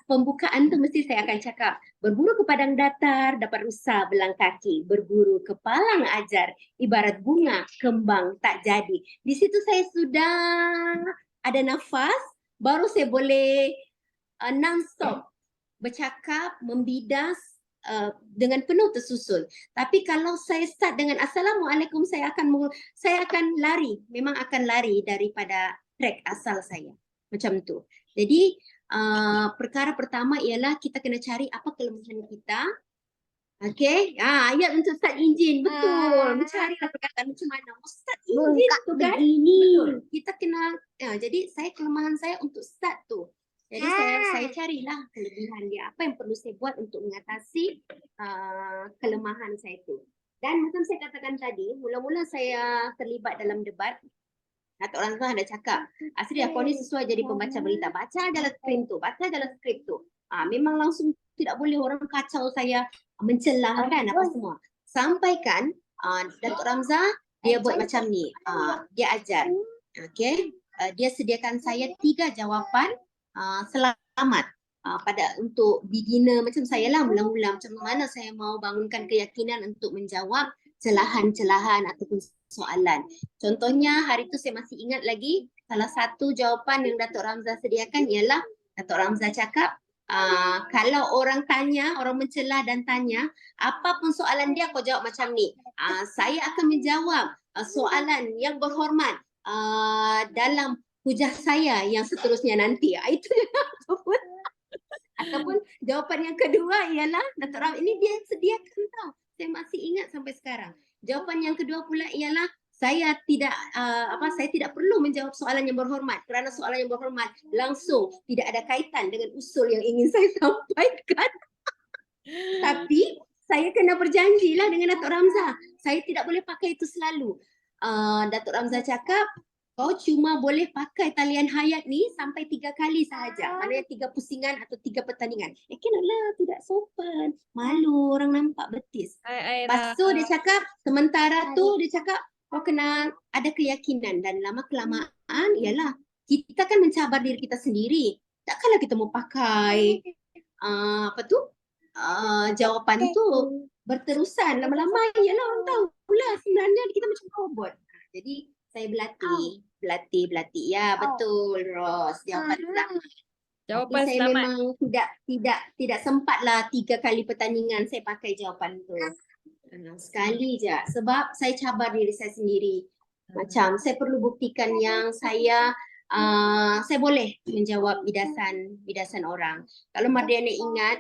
pembukaan tu mesti saya akan cakap. Berburu ke padang datar, dapat rusa belang kaki. Berburu ke palang ajar, ibarat bunga kembang tak jadi. Di situ saya sudah ada nafas, baru saya boleh non-stop bercakap, membidas dengan penuh tersusun. Tapi kalau saya start dengan Assalamualaikum, saya akan lari. Memang akan lari daripada track asal saya. Macam tu. Jadi perkara pertama ialah kita kena cari apa kelemahan kita. Okey. Ayat untuk start enjin. Betul. Mencarilah perkataan macam mana. Start enjin tu kan. Betul. Kita kena jadi kelemahan saya untuk start tu. Jadi saya carilah kelebihan dia. Apa yang perlu saya buat untuk mengatasi kelemahan saya tu. Dan macam saya katakan tadi, mula-mula saya terlibat dalam debat, Datuk Ramzah ada cakap, Asri, kau ni sesuai jadi pembaca berita. Baca adalah skrip tu. Memang langsung tidak boleh orang kacau saya, mencelah kan apa semua. Sampaikan Datuk Ramzah, dia buat macam ni. Dia ajar. Okay. Dia sediakan saya 3 jawapan selamat untuk beginner macam saya lah, mula-mula macam mana saya mau bangunkan keyakinan untuk menjawab celahan-celahan ataupun soalan. Contohnya hari tu saya masih ingat lagi, salah satu jawapan yang Datuk Ramzah sediakan ialah Datuk Ramzah cakap, kalau orang mencelah dan tanya, apapun soalan dia kau jawab macam ni. Saya akan menjawab soalan yang berhormat dalam hujah saya yang seterusnya nanti. Itu ataupun jawapan yang kedua ialah Datuk Ramzah ini dia sediakan tau. Saya masih ingat sampai sekarang. Jawapan yang kedua pula ialah saya tidak perlu menjawab soalan yang berhormat kerana soalan yang berhormat langsung tidak ada kaitan dengan usul yang ingin saya sampaikan. Tapi saya kena berjanjilah dengan Datuk Ramzah. Saya tidak boleh pakai itu selalu. Datuk Ramzah cakap, kau cuma boleh pakai talian hayat ni sampai 3 kali sahaja. Maknanya 3 pusingan atau 3 pertandingan. Kenapa tidak sopan. Malu orang nampak betis. Lepas tu dia cakap, sementara tu dia cakap, kau kena ada keyakinan dan lama-kelamaan ialah kita kan mencabar diri kita sendiri. Takkanlah kita mau pakai jawapan tu berterusan. Lama-lama ialah orang tahu pula sebenarnya kita macam robot. Jadi saya berlatih. Ya, betul Ros. Jawapan selamat. Jawapan saya selamat. memang tidak sempatlah 3 kali pertandingan saya pakai jawapan tu. Sekali je. Sebab saya cabar diri saya sendiri. Macam saya perlu buktikan yang saya boleh menjawab bidasan orang. Kalau Mardana ingat,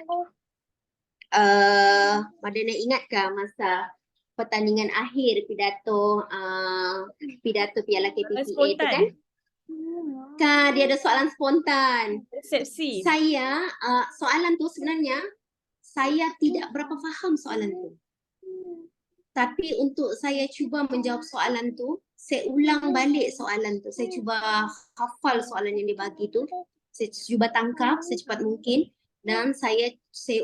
Mardana ingatkah masa pertandingan akhir pidato Piala KPPA tu Spontan. kan? Kan dia ada soalan spontan. Resepsi. Saya soalan tu sebenarnya saya tidak berapa faham soalan tu. Tapi untuk saya cuba menjawab soalan tu, saya ulang balik soalan tu. Saya cuba hafal soalan yang dia bagi tu. Saya cuba tangkap secepat mungkin dan saya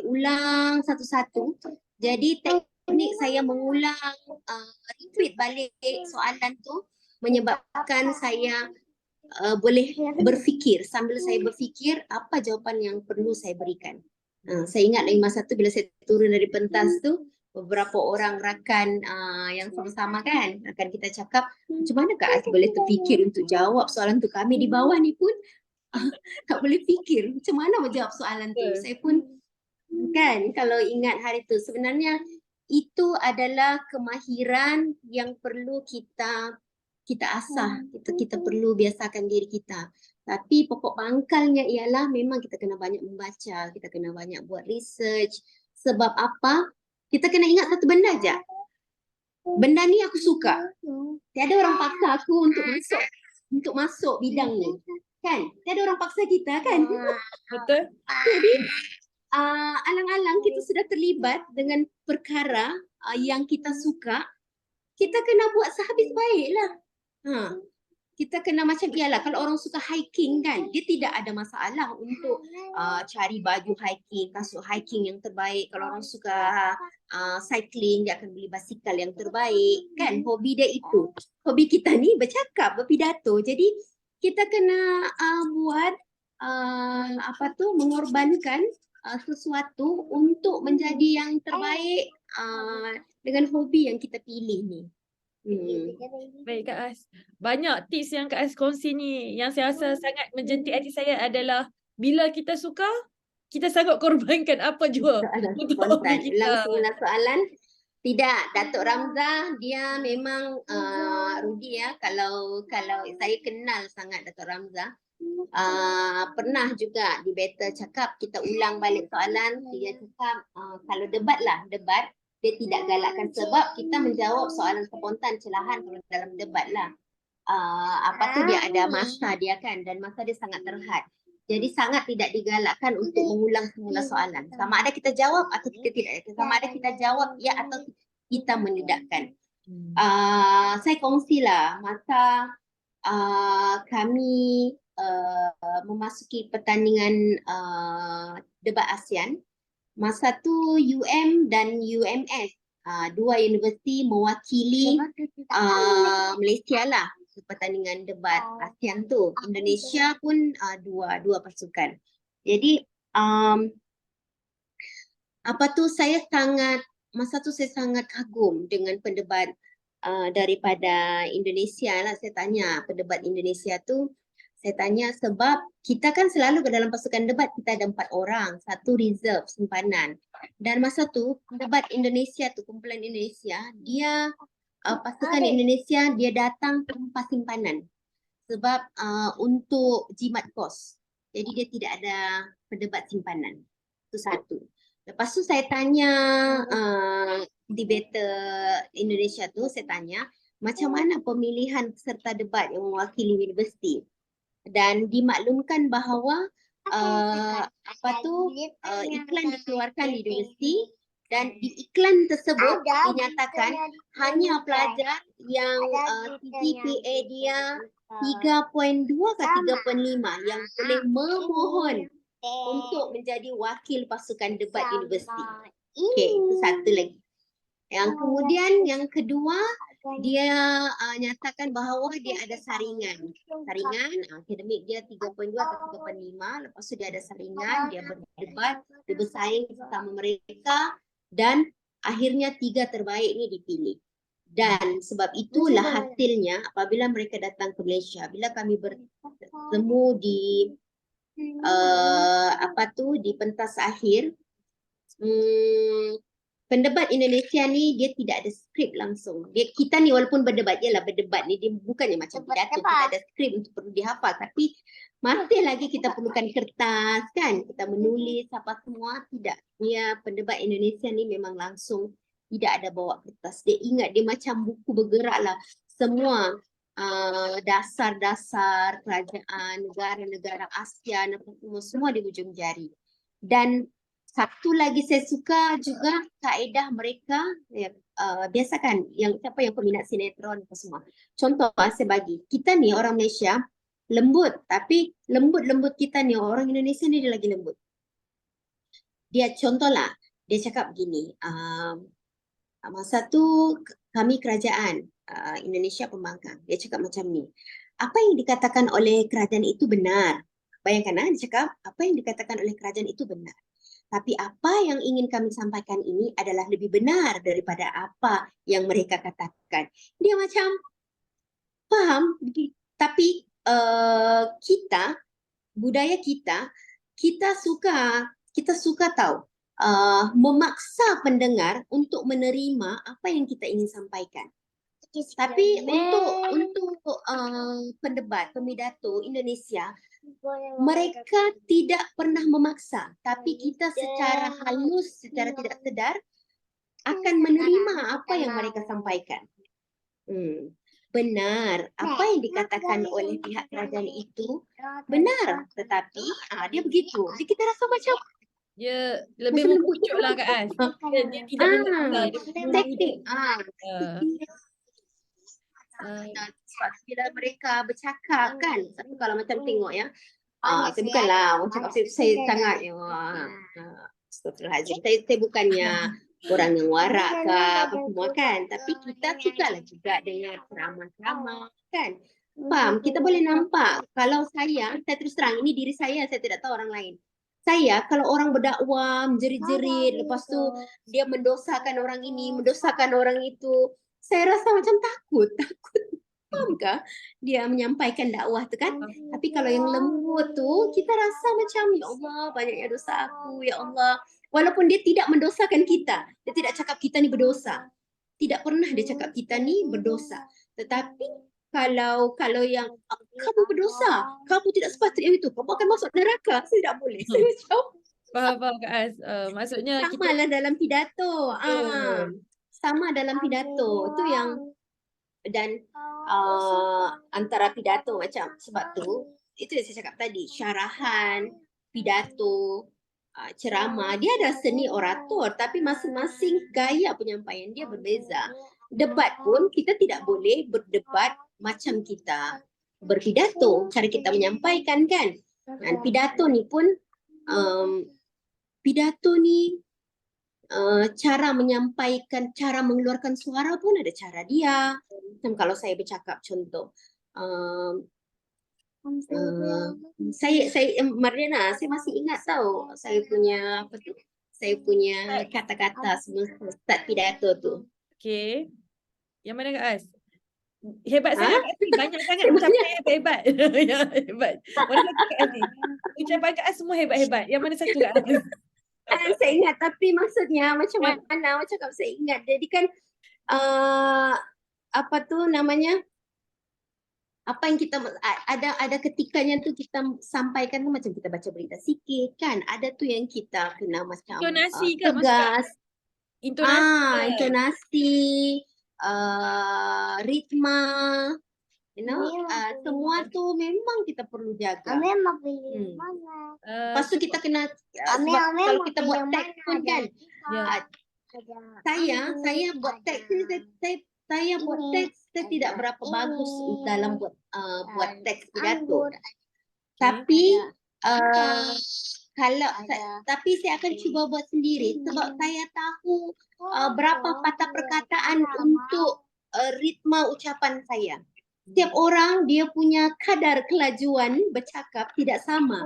ulang satu-satu. Jadi teknik saya mengulang repeat balik soalan tu menyebabkan saya boleh berfikir. Sambil saya berfikir apa jawapan yang perlu saya berikan. Saya ingat lagi masa tu bila saya turun dari pentas tu, beberapa orang rakan yang sama-sama kan, rakan kita cakap, macam mana Kak Ais boleh terfikir untuk jawab soalan tu? Kami di bawah ni pun tak boleh fikir macam mana menjawab soalan tu. Saya pun kan, kalau ingat hari tu, sebenarnya itu adalah kemahiran yang perlu kita asah, kita perlu biasakan diri kita. Tapi pokok pangkalnya ialah memang kita kena banyak membaca, kita kena banyak buat research. Sebab apa? Kita kena ingat satu benda je. Benda ni aku suka. Tiada orang paksa aku untuk masuk bidang ni. Kan? Tiada orang paksa kita kan? Betul. Jadi alang-alang kita sudah terlibat dengan perkara yang kita suka, kita kena buat sehabis baiklah. Kita kena macam ialah kalau orang suka hiking kan, dia tidak ada masalah untuk cari baju hiking, kasut hiking yang terbaik. Kalau orang suka cycling, dia akan beli basikal yang terbaik kan. Hobi dia itu. Hobi kita ni bercakap, berpidato. Jadi kita kena buat mengorbankan sesuatu untuk menjadi yang terbaik dengan hobi yang kita pilih ni. Baik Kak Ais. Banyak tips yang Kak Ais kongsi ni yang saya rasa sangat menjentik hati saya adalah bila kita suka, kita sanggup korbankan apa jua untuk hobi kita. Ulang semula soalan. Tidak, Datuk Ramzah dia memang Rudi ya, kalau saya kenal sangat Datuk Ramzah. Pernah juga di battle cakap kita ulang balik soalan, dia cakap kalau debat dia tidak galakkan sebab kita menjawab soalan spontan celahan kalau dalam debat lah. Dia ada masa dia kan, dan masa dia sangat terhad. Jadi sangat tidak digalakkan untuk mengulang semula soalan. Sama ada kita jawab atau kita tidak. Sama ada kita jawab ya atau kita menidakkan. Saya kongsilah masa kami memasuki pertandingan debat ASEAN. Masa tu UM dan UMS, dua universiti mewakili Malaysia lah pertandingan debat ASEAN tu. Indonesia pun dua pasukan. Jadi masa tu saya sangat kagum dengan pendebat daripada Indonesia lah. Saya tanya pendebat Indonesia tu, saya tanya sebab kita kan selalu ke dalam pasukan debat kita ada 4 orang, 1 reserve simpanan. Dan masa tu pendebat Indonesia tu, kumpulan Indonesia, dia pasukan Indonesia dia datang tanpa simpanan sebab untuk jimat kos. Jadi dia tidak ada pendebat simpanan. Itu satu. Lepas tu saya tanya debater Indonesia tu, saya tanya macam mana pemilihan peserta debat yang mewakili universiti. Dan dimaklumkan bahawa iklan dikeluarkan di universiti dan di iklan tersebut dinyatakan hanya pelajar yang GPA dia 3.2 ke 3.5 yang boleh memohon untuk menjadi wakil pasukan debat universiti. Okey, itu satu lagi. Yang kemudian yang kedua, dia nyatakan bahawa dia ada saringan. Akademik dia 3.2 atau 3.5. Lepas tu dia ada saringan, dia berdebat, dia bersaing bersama mereka dan akhirnya 3 terbaik ni dipilih. Dan sebab itulah hasilnya apabila mereka datang ke Malaysia, bila kami bertemu di di pentas akhir, pendebat Indonesia ni dia tidak ada skrip langsung. Kita ni walaupun berdebat, berdebat ni dia bukannya macam pidato, kita ada skrip untuk perlu dihafal, tapi masih lagi kita perlukan kertas kan, kita menulis apa semua. Tidak, dia pendebat Indonesia ni memang langsung, tidak ada bawa kertas. Dia ingat, dia macam buku bergerak lah. Semua dasar-dasar kerajaan, negara-negara ASEAN apa semua di hujung jari. Dan satu lagi saya suka juga kaedah mereka, biasakan yang siapa yang peminat sinetron apa semua. Contoh saya bagi, kita ni orang Malaysia lembut, tapi lembut-lembut kita ni orang Indonesia ni dia lagi lembut. Dia contohlah, dia cakap begini, masa tu kami kerajaan Indonesia pembangkang, dia cakap macam ni, apa yang dikatakan oleh kerajaan itu benar. Bayangkan dia cakap apa yang dikatakan oleh kerajaan itu benar. Tapi apa yang ingin kami sampaikan ini adalah lebih benar daripada apa yang mereka katakan. Dia macam faham, tapi kita, budaya kita suka tahu memaksa pendengar untuk menerima apa yang kita ingin sampaikan. Tapi untuk pendebat, pemidato Indonesia, mereka tidak pernah memaksa, tapi kita secara halus, secara tidak sedar akan menerima apa yang mereka sampaikan. Benar, apa yang dikatakan oleh pihak kerajaan itu benar, tetapi dia begitu. Jadi kita rasa macam Dia lebih mempucuk lah Kak Az. Dia tidak memaksa. teknik. Dia Bila mereka bercakap kan, satu kalau macam tengok ya, saya bukanlah orang cakap saya sangat astagfirullahaladzim, saya bukannya orang yang warak ke apa semua kan, tapi kita sukalah juga dengan ceramah-ceramah kan. Faham? Kita boleh nampak kalau saya terus terang, ini diri saya tidak tahu orang lain. Saya kalau orang berdakwah, menjerit-jerit, lepas tu dia mendosakan orang ini, mendosakan orang itu, saya rasa macam takut. Fahamkah? Dia menyampaikan dakwah tu kan. Tapi kalau yang lembut tu, kita rasa macam, ya Allah, banyaknya dosa aku, ya Allah. Walaupun dia tidak mendosakan kita, dia tidak cakap kita ni berdosa. Tidak pernah dia cakap kita ni berdosa. Tetapi kalau yang kamu berdosa, kamu tidak sepatutnya itu, kamu akan masuk neraka, saya tidak boleh. Saya macam faham Kak Az. Maksudnya sama lah dalam pidato. Sama dalam pidato. Itu yang dan antara pidato macam, sebab tu itu yang saya cakap tadi, syarahan, pidato, ceramah, dia ada seni orator, tapi masing-masing gaya penyampaian dia berbeza. Debat pun kita tidak boleh berdebat macam kita berpidato, cara kita menyampaikan kan. Dan pidato ni pun cara menyampaikan, cara mengeluarkan suara pun ada cara dia. Macam kalau saya bercakap contoh, saya Mariana, saya masih ingat tahu saya punya kata-kata start pidato tu. okey. Yang mana Kak Az? Hebat sangat Kak Az. Banyak sangat ucapan yang hebat. Ya, hebat. Mana satu Kak Az ni? Ucapan Kak Az semua hebat-hebat. Yang mana satu Kak Az? Saya ingat, tapi maksudnya macam mana cakap saya ingat. Jadi kan apa tu namanya, apa yang kita ada ketikanya tu kita sampaikan tu macam kita baca berita sikit kan. Ada tu yang kita kena macam Intonasi ke tegas. Intonasi. Intonasi, ritma, semua tu memang kita perlu jaga. Lepas tu kita kena sebab kalau kita buat teks pun kan, saya buat teks ni, saya buat teks, saya tidak berapa bagus dalam buat teks pidato. Tapi tapi saya akan cuba buat sendiri sebab saya tahu berapa patah perkataan untuk ritma ucapan saya. Setiap orang dia punya kadar kelajuan bercakap tidak sama.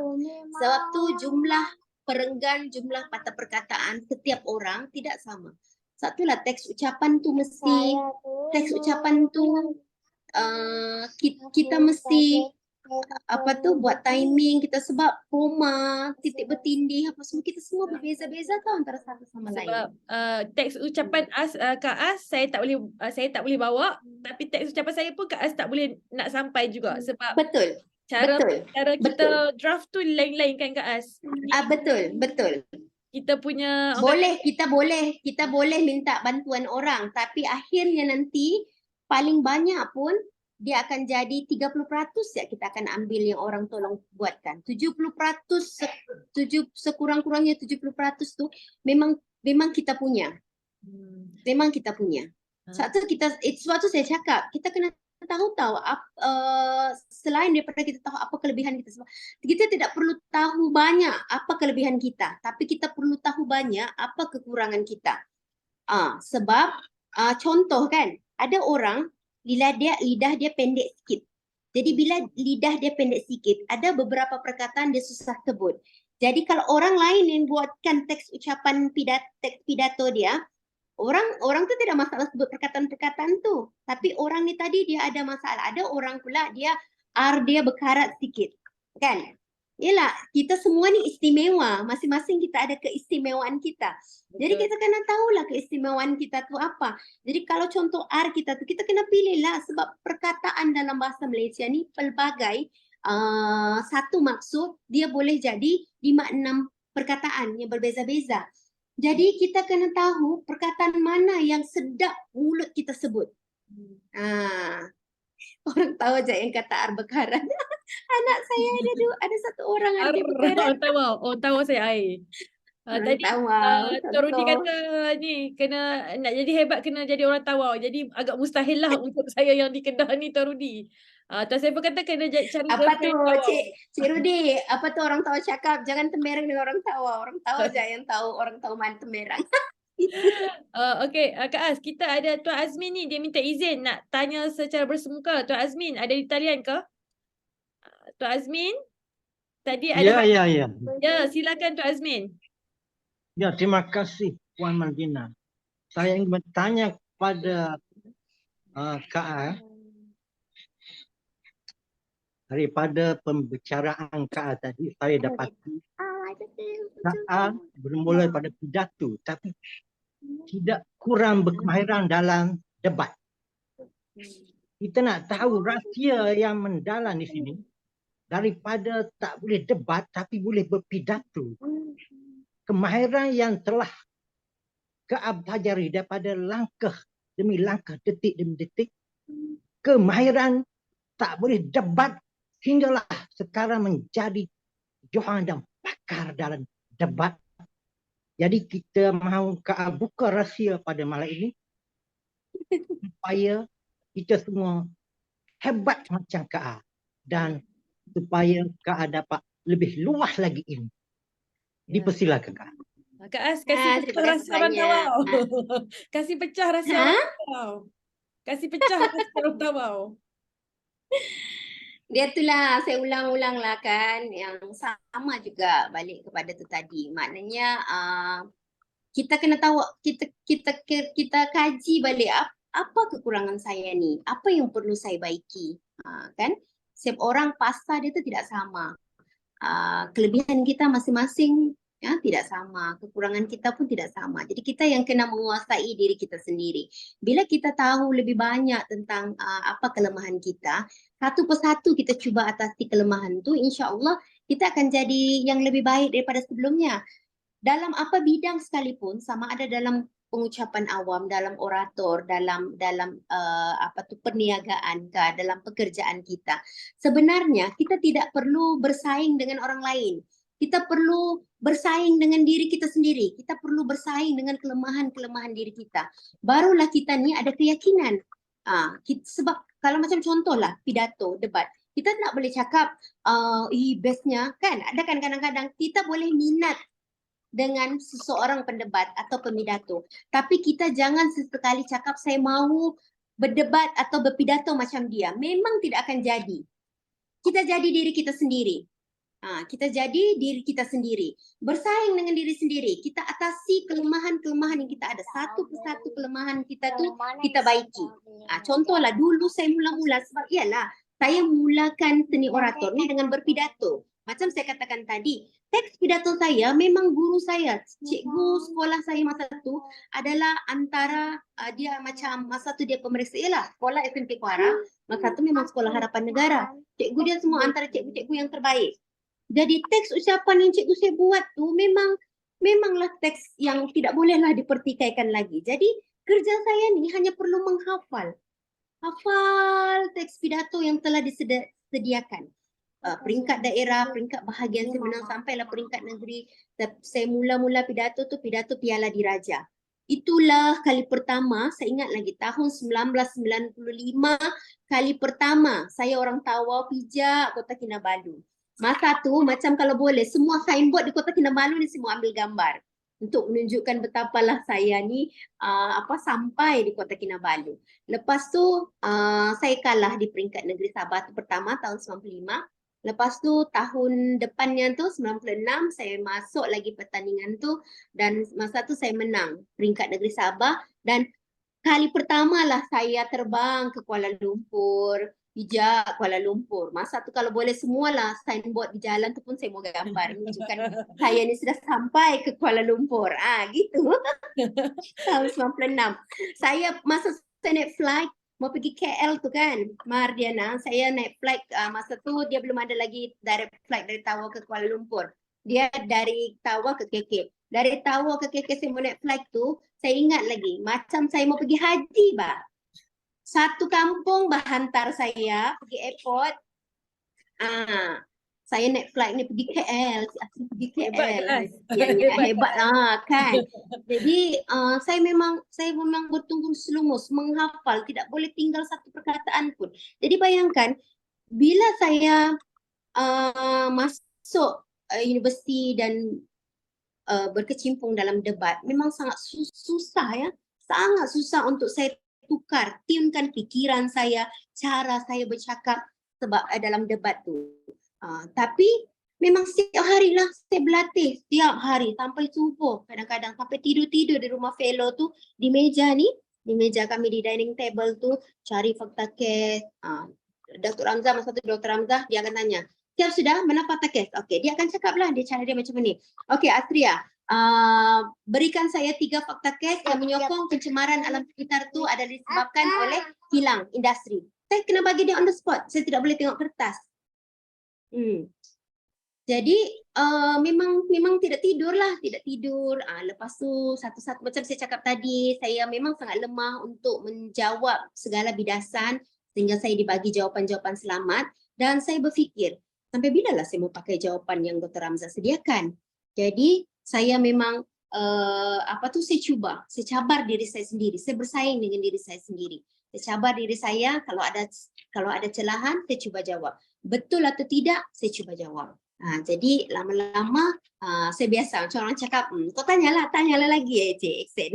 Sebab tu jumlah perenggan, jumlah patah perkataan setiap orang tidak sama. Satulah teks ucapan tu mesti, teks ucapan tu kita mesti buat timing kita, sebab koma, titik bertindih apa semua, kita semua berbeza-beza tau antara satu sama lain. Sebab teks ucapan Kak As saya tak boleh bawa, tapi teks ucapan saya pun Kak As tak boleh nak sampai juga sebab Betul, cara kita betul. draft tu lain-lain kan Kak As. Betul. Kita punya Kita boleh minta bantuan orang, tapi akhirnya nanti paling banyak pun dia akan jadi 30% ya kita akan ambil yang orang tolong buatkan. 70% sekurang-kurangnya 70% tu memang kita punya. Memang kita punya. Suatu saya cakap, kita kena tahu selain daripada kita tahu apa kelebihan kita, kita tidak perlu tahu banyak apa kelebihan kita, tapi kita perlu tahu banyak apa kekurangan kita. Sebab contoh kan, ada orang lidah dia pendek sikit. Jadi bila lidah dia pendek sikit, ada beberapa perkataan dia susah sebut. Jadi kalau orang lain yang buatkan teks ucapan teks pidato dia, orang tu tidak masalah sebut perkataan-perkataan tu, tapi orang ni tadi dia ada masalah. Ada orang pula dia dia berkarat sikit, kan? Yalah, kita semua ni istimewa, masing-masing kita ada keistimewaan kita. Jadi kita kena tahulah keistimewaan kita tu apa. Jadi kalau contoh kita tu, kita kena pilih lah, sebab perkataan dalam bahasa Malaysia ni pelbagai satu maksud, dia boleh jadi 5-6 perkataan yang berbeza-beza. Jadi kita kena tahu perkataan mana yang sedap mulut kita sebut. Orang tahu aja yang kata berkarat. Anak saya ada satu orang dia berkarat. tahu saya air. Tadi Tok Rudi kata ni nak jadi hebat kena jadi orang tawau. Jadi agak mustahil lah untuk saya yang di Kedah ni Tok Rudi. Tuan saya pun kata kena cari apa tu Cik Rudi, apa tu orang tahu cakap, jangan temberang dengan orang tawau. Orang tahu aja yang tahu, orang tahu mana temberang. Okey, Kak Az, kita ada Tuan Azmin ni, dia minta izin nak tanya secara bersemuka. Tuan Azmin, ada di talian ke? Tuan Azmin? Tadi ada. Ya. Ya, silakan Tuan Azmin. Ya, terima kasih Puan Malvina. Saya ingin bertanya kepada Kak A, daripada pembicaraan Kak A tadi, saya dapati Kak A bermula pada pidato, tapi tidak kurang berkemahiran dalam debat. Kita nak tahu rahsia yang mendalam di sini, daripada tak boleh debat tapi boleh berpidato. Kemahiran yang telah Kak A pelajari daripada langkah demi langkah, detik demi detik. Kemahiran tak boleh debat hinggalah sekarang menjadi johan dan pakar dalam debat. Jadi kita mahu Kak A buka rahsia pada malam ini supaya kita semua hebat macam Kak A, dan supaya Kak A dapat lebih luas lagi ini. Dipersilakan Kak A. Kak Az, kasih pecah rahsia orang tawau. Kasih pecah rahsia orang tawau. Kasih pecah rahsia orang tawau. Dia itulah, saya ulang-ulang lah kan, yang sama juga balik kepada tu tadi. Maknanya kita kena tahu, kita kaji balik apa kekurangan saya ni, apa yang perlu saya baiki, kan? Setiap orang pasal dia tu tidak sama. Kelebihan kita masing-masing ya tidak sama, kekurangan kita pun tidak sama. Jadi kita yang kena menguasai diri kita sendiri. Bila kita tahu lebih banyak tentang apa kelemahan kita, satu persatu kita cuba atasi kelemahan tu, insya-Allah kita akan jadi yang lebih baik daripada sebelumnya. Dalam apa bidang sekalipun, sama ada dalam pengucapan awam, dalam orator, dalam perniagaan, dalam pekerjaan kita. Sebenarnya kita tidak perlu bersaing dengan orang lain. Kita perlu bersaing dengan diri kita sendiri. Kita perlu bersaing dengan kelemahan-kelemahan diri kita. Barulah kita ni ada keyakinan. Sebab kalau macam contohlah pidato, debat. Kita tak boleh cakap, bestnya kan. Ada kan kadang-kadang kita boleh minat dengan seseorang pendebat atau pemidato. Tapi kita jangan sesekali cakap saya mahu berdebat atau berpidato macam dia. Memang tidak akan jadi. Kita jadi diri kita sendiri. Kita jadi diri kita sendiri. Bersaing dengan diri sendiri. Kita atasi kelemahan-kelemahan yang kita ada. Satu persatu kelemahan kita tu kita baiki. Contohlah dulu saya mula-mula sebab iyalah saya mulakan seni orator ni dengan berpidato. Macam saya katakan tadi, teks pidato saya memang guru saya, cikgu sekolah saya masa tu adalah antara dia macam masa tu dia pemeriksa sekolah SMP Kuara, masa tu memang sekolah harapan negara. Cikgu dia semua antara cikgu-cikgu yang terbaik. Jadi teks ucapan yang cikgu saya buat tu memanglah teks yang tidak bolehlah dipertikaikan lagi. Jadi kerja saya ni hanya perlu menghafal teks pidato yang telah disediakan. Peringkat daerah, peringkat bahagian saya menang sampailah peringkat negeri. Saya mula-mula pidato tu pidato Piala Diraja. Itulah kali pertama, saya ingat lagi tahun 1995, kali pertama saya orang Tawau pijak Kota Kinabalu. Masa tu macam kalau boleh semua signboard di Kota Kinabalu ni semua ambil gambar untuk menunjukkan betapalah saya ni sampai di Kota Kinabalu. Lepas tu saya kalah di peringkat negeri Sabah tu pertama tahun 95. Lepas tu tahun depannya tu 96 saya masuk lagi pertandingan tu dan masa tu saya menang peringkat negeri Sabah dan kali pertama lah saya terbang ke Kuala Lumpur, pijak Kuala Lumpur. Masa tu kalau boleh semualah signboard di jalan tu pun saya mau gambar menunjukkan saya ni sudah sampai ke Kuala Lumpur. Gitu. Tahun 96. Saya masa saya naik flight mau pergi KL tu kan, Mardiana, saya naik flight masa tu dia belum ada lagi direct flight dari Tawau ke Kuala Lumpur. Dia dari Tawau ke KK. Dari Tawau ke KK saya mau naik flight tu, saya ingat lagi macam saya mau pergi haji, bah. Satu kampung bah hantar saya pergi airport. Saya naik flight ni pergi KL, pergi KL. Hebat kan. Jadi saya memang bertunggung selumus menghafal, tidak boleh tinggal satu perkataan pun. Jadi bayangkan bila saya masuk universiti dan berkecimpung dalam debat, memang sangat susah ya. Sangat susah untuk saya tiunkan pikiran saya, cara saya bercakap sebab dalam debat tu. Tapi memang setiap hari lah saya berlatih, setiap hari sampai subuh, kadang-kadang sampai tidur-tidur di rumah fellow tu, di meja ni, di meja kami di dining table tu, cari fakta kes. Dr. Ramzah, masa tu Dr. Ramzah, dia akan tanya, siap sudah, mana fakta kes? Okey, dia akan cakap lah, dia cara dia macam ni. Okey, Astria, berikan saya 3 fakta kes yang menyokong pencemaran alam sekitar tu adalah disebabkan oleh kilang industri. Saya kena bagi dia on the spot, saya tidak boleh tengok kertas. Jadi memang tidak tidur. Lepas tu satu-satu macam saya cakap tadi, saya memang sangat lemah untuk menjawab segala bidasan sehingga saya dibagi jawapan-jawapan selamat dan saya berfikir sampai bila lah saya mau pakai jawapan yang Dr. Ramzah sediakan. Jadi saya memang saya cabar diri saya sendiri, saya bersaing dengan diri saya sendiri. Saya cabar diri saya, kalau ada celahan saya cuba jawab. Betul atau tidak, saya cuba jawab. Jadi lama-lama saya biasa macam orang cakap, kau tanyalah lagi Cik Iksan.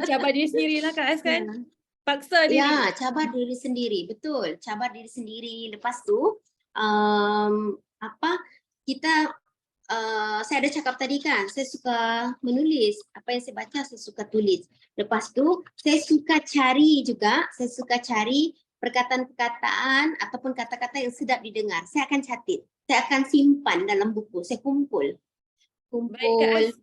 Cabar diri sendirilah Kak Ais kan? Paksa diri. Ya, cabar diri sendiri, betul. Cabar diri sendiri. Lepas tu saya ada cakap tadi kan, saya suka menulis. Apa yang saya baca saya suka tulis. Lepas tu saya suka cari perkataan-perkataan ataupun kata-kata yang sedap didengar. Saya akan catat. Saya akan simpan dalam buku. Saya kumpul. Baik,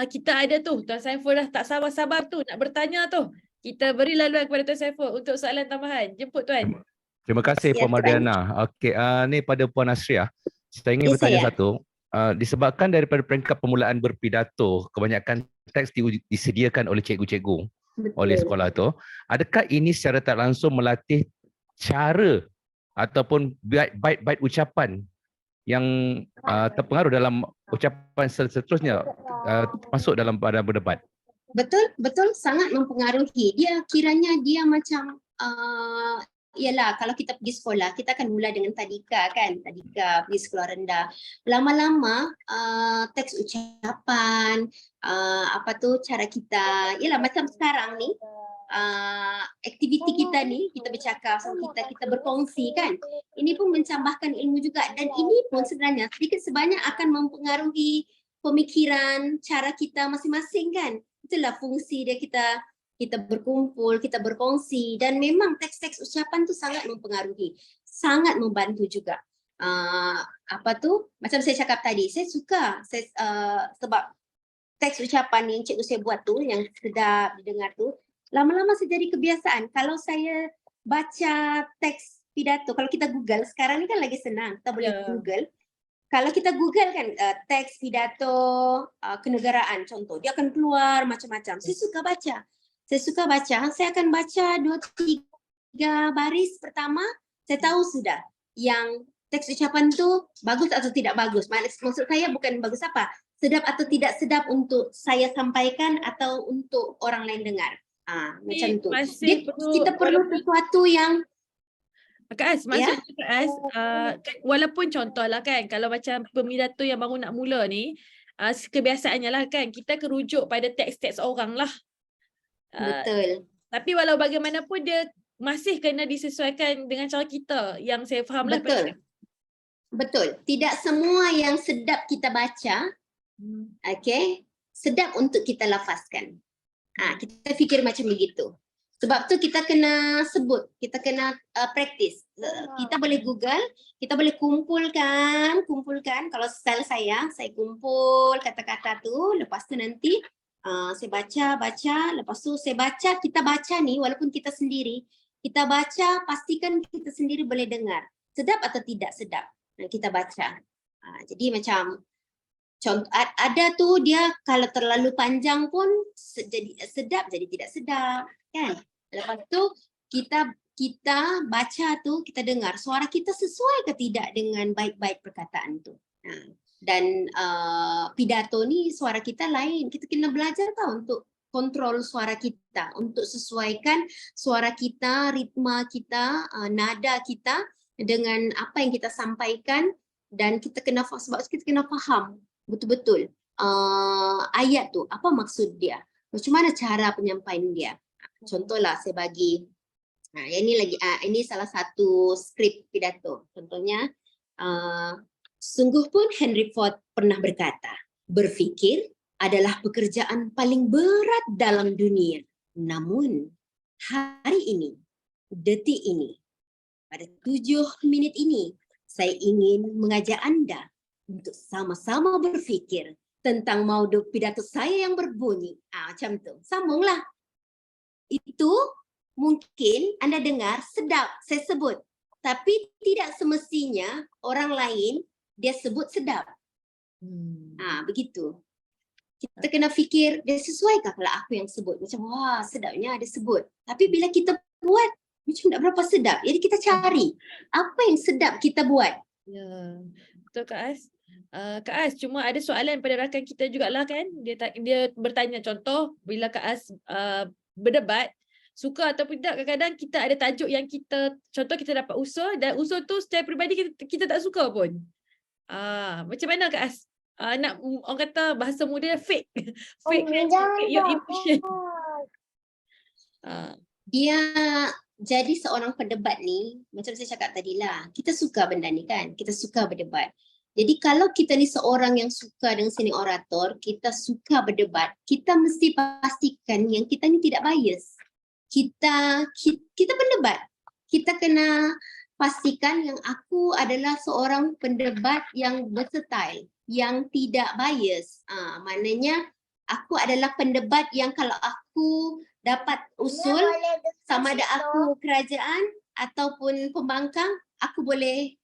kita ada tu, Tuan Saiful dah tak sabar-sabar tu nak bertanya tu. Kita beri laluan kepada Tuan Saiful untuk soalan tambahan. Jemput Tuan. Terima kasih Puan Mardiana. Okey, ni pada Puan Astria. Saya ingin bertanya satu. Disebabkan daripada peringkat permulaan berpidato, kebanyakan teks disediakan oleh cikgu-cikgu. Betul. Oleh sekolah tu, adakah ini secara tak langsung melatih cara ataupun bait-bait ucapan yang terpengaruh dalam ucapan seterusnya masuk dalam pada berdebat? Betul, sangat mempengaruhi. Dia kiranya dia macam ialah kalau kita pergi sekolah, kita akan mula dengan tadika kan, tadika pergi sekolah rendah. Lama-lama teks ucapan, cara kita, ialah macam sekarang ni, aktiviti kita ni, kita bercakap sama kita berkongsi kan. Ini pun mencambahkan ilmu juga dan ini pun sebenarnya sedikit sebanyak akan mempengaruhi pemikiran, cara kita masing-masing kan. Itulah fungsi dia kita kita berkumpul, kita berkongsi, dan memang teks-teks ucapan tu sangat mempengaruhi, sangat membantu juga. Macam saya cakap tadi, saya suka sebab teks ucapan yang cikgu saya buat tu, yang sedap didengar tu, lama-lama saya jadi kebiasaan. Kalau saya baca teks pidato, kalau kita Google, sekarang ni kan lagi senang, kita boleh Google. Kalau kita Google kan teks pidato kenegaraan contoh, dia akan keluar macam-macam. Saya suka baca. Saya akan baca 2-3 baris pertama, saya tahu sudah yang teks ucapan tu bagus atau tidak bagus. Maksud saya bukan bagus apa, sedap atau tidak sedap untuk saya sampaikan atau untuk orang lain dengar. Macam tu. Kita perlu sesuatu yang Kak As, maksud Kak As, walaupun contohlah kan, kalau macam pemidato yang baru nak mula ni, kebiasaannya lah kan, kita kerujuk pada teks-teks orang lah. betul. Tapi walau bagaimanapun dia masih kena disesuaikan dengan cara kita, yang saya faham lah. Betul. Tidak semua yang sedap kita baca, sedap untuk kita lafazkan. Kita fikir macam begitu. Sebab tu kita kena sebut, kita kena praktis. Kita boleh Google, kita boleh kumpulkan. Kalau style saya kumpul kata-kata tu, lepas tu nanti saya baca, lepas tu saya baca, kita baca ni walaupun kita sendiri, kita baca pastikan kita sendiri boleh dengar. Sedap atau tidak sedap, kita baca. Jadi macam contoh, ada tu dia kalau terlalu panjang pun jadi sedap, jadi tidak sedap, kan? Lepas tu kita baca tu, kita dengar suara kita sesuai ke tidak dengan baik-baik perkataan tu. Dan pidato ni suara kita lain. Kita kena belajar tau untuk kontrol suara kita, untuk sesuaikan suara kita, ritma kita, nada kita dengan apa yang kita sampaikan, dan kita kena faham betul-betul ayat tu apa maksud dia, macam mana cara penyampaian dia. Contohlah saya bagi ini salah satu skrip pidato. Contohnya sungguh pun Henry Ford pernah berkata, berfikir adalah pekerjaan paling berat dalam dunia. Namun hari ini, detik ini, pada 7 minit ini, saya ingin mengajak anda untuk sama-sama berfikir tentang maudhu pidato saya yang berbunyi. Macam tu. Sambunglah. Itu mungkin anda dengar sedap, saya sebut. Tapi tidak semestinya orang lain dia sebut sedap. Begitu. Kita kena fikir, dia sesuaikah kalau aku yang sebut? Macam, wah sedapnya dia sebut. Tapi bila kita buat, macam tak berapa sedap. Jadi kita cari, apa yang sedap kita buat. Ya, betul Kak As. Kak As, cuma ada soalan pada rakan kita jugalah kan. Dia bertanya, contoh bila Kak As berdebat, suka atau tidak, kadang-kadang kita ada tajuk yang contoh kita dapat usul, dan usul tu secara peribadi kita tak suka pun. Macam mana Kak As? Nak orang kata bahasa muda fake your emotion. Dia jadi seorang pendebat ni, macam saya cakap tadi lah, kita suka benda ni kan, kita suka berdebat. Jadi kalau kita ni seorang yang suka dengan seni orator, kita suka berdebat, kita mesti pastikan yang kita ni tidak bias. Kita pendebat, kita kena pastikan yang aku adalah seorang pendebat yang versatile, yang tidak bias. Maknanya aku adalah pendebat yang kalau aku dapat usul, sama ada aku kerajaan ataupun pembangkang, aku boleh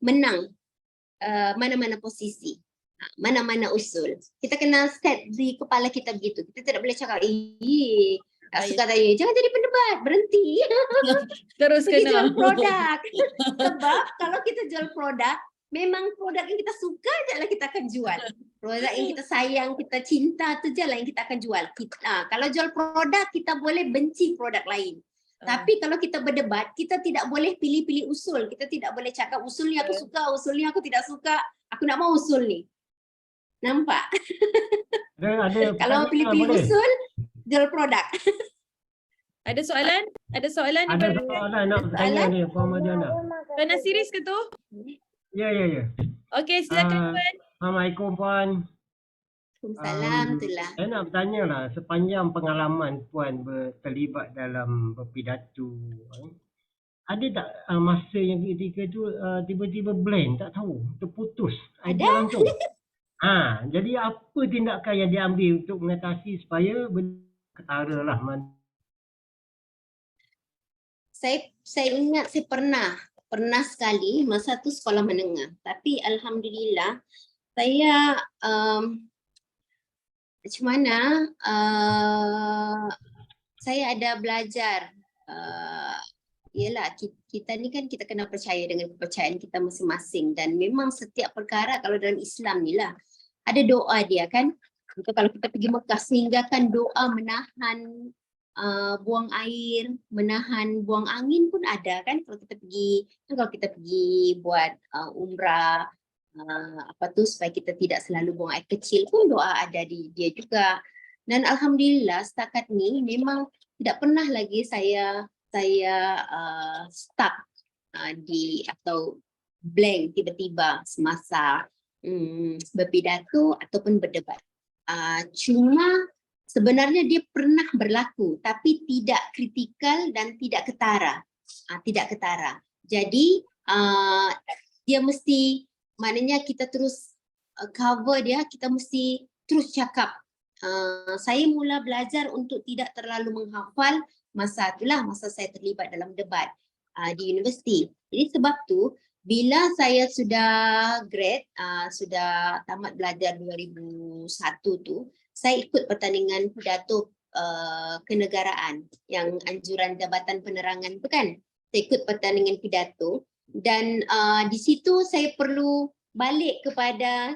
menang mana-mana posisi, mana-mana usul. Kita kena set di kepala kita begitu. Kita tidak boleh cakap, tak suka tadi, jangan jadi pendebat, berhenti. Terus pergi kena jual produk. Sebab kalau kita jual produk, memang produk yang kita suka je lah kita akan jual. Produk yang kita sayang, kita cinta tu je lah yang kita akan jual. Kalau jual produk, kita boleh benci produk lain. Tapi kalau kita berdebat, kita tidak boleh pilih-pilih usul. Kita tidak boleh cakap usul ni aku suka, usul ni aku tidak suka. Aku nak mau usul ni. Nampak? Kalau pilih-pilih usul, jual produk. Ada soalan? Ada soalan? Ada soalan nak bertanya ni, Puan Madiana. Tuan Nasiris ke tu? Ya. Okey, silakan Puan. Assalamualaikum Puan. Waalaikumsalam itulah. Saya nak bertanya lah, sepanjang pengalaman Puan terlibat dalam berpidato, ada tak masa yang ketika tu tiba-tiba blank, tak tahu, terputus idea Ada. langsung? Jadi apa tindakan yang diambil untuk mengatasi supaya ketara lah? Saya ingat saya pernah sekali masa tu sekolah menengah. Tapi alhamdulillah saya macam mana saya ada belajar ialah kita ni kan kita kena percaya dengan kepercayaan kita masing-masing, dan memang setiap perkara kalau dalam Islam ni lah ada doa dia kan. Kalau kita pergi Mekah, sehingga kan doa menahan buang air, menahan buang angin pun ada kan. Kalau kita pergi buat umrah supaya kita tidak selalu buang air kecil pun doa ada di dia juga. Dan alhamdulillah setakat ni memang tidak pernah lagi saya stuck atau blank tiba-tiba semasa berpidato ataupun berdebat. Cuma sebenarnya dia pernah berlaku tapi tidak kritikal dan tidak ketara. Jadi dia mesti, maknanya kita terus cover dia, kita mesti terus cakap. Saya mula belajar untuk tidak terlalu menghafal masa saya terlibat dalam debat di universiti. Jadi sebab tu bila saya sudah grad, sudah tamat belajar 2001 tu, saya ikut pertandingan pidato kenegaraan yang anjuran Jabatan Penerangan tu kan. Saya ikut pertandingan pidato dan di situ saya perlu balik kepada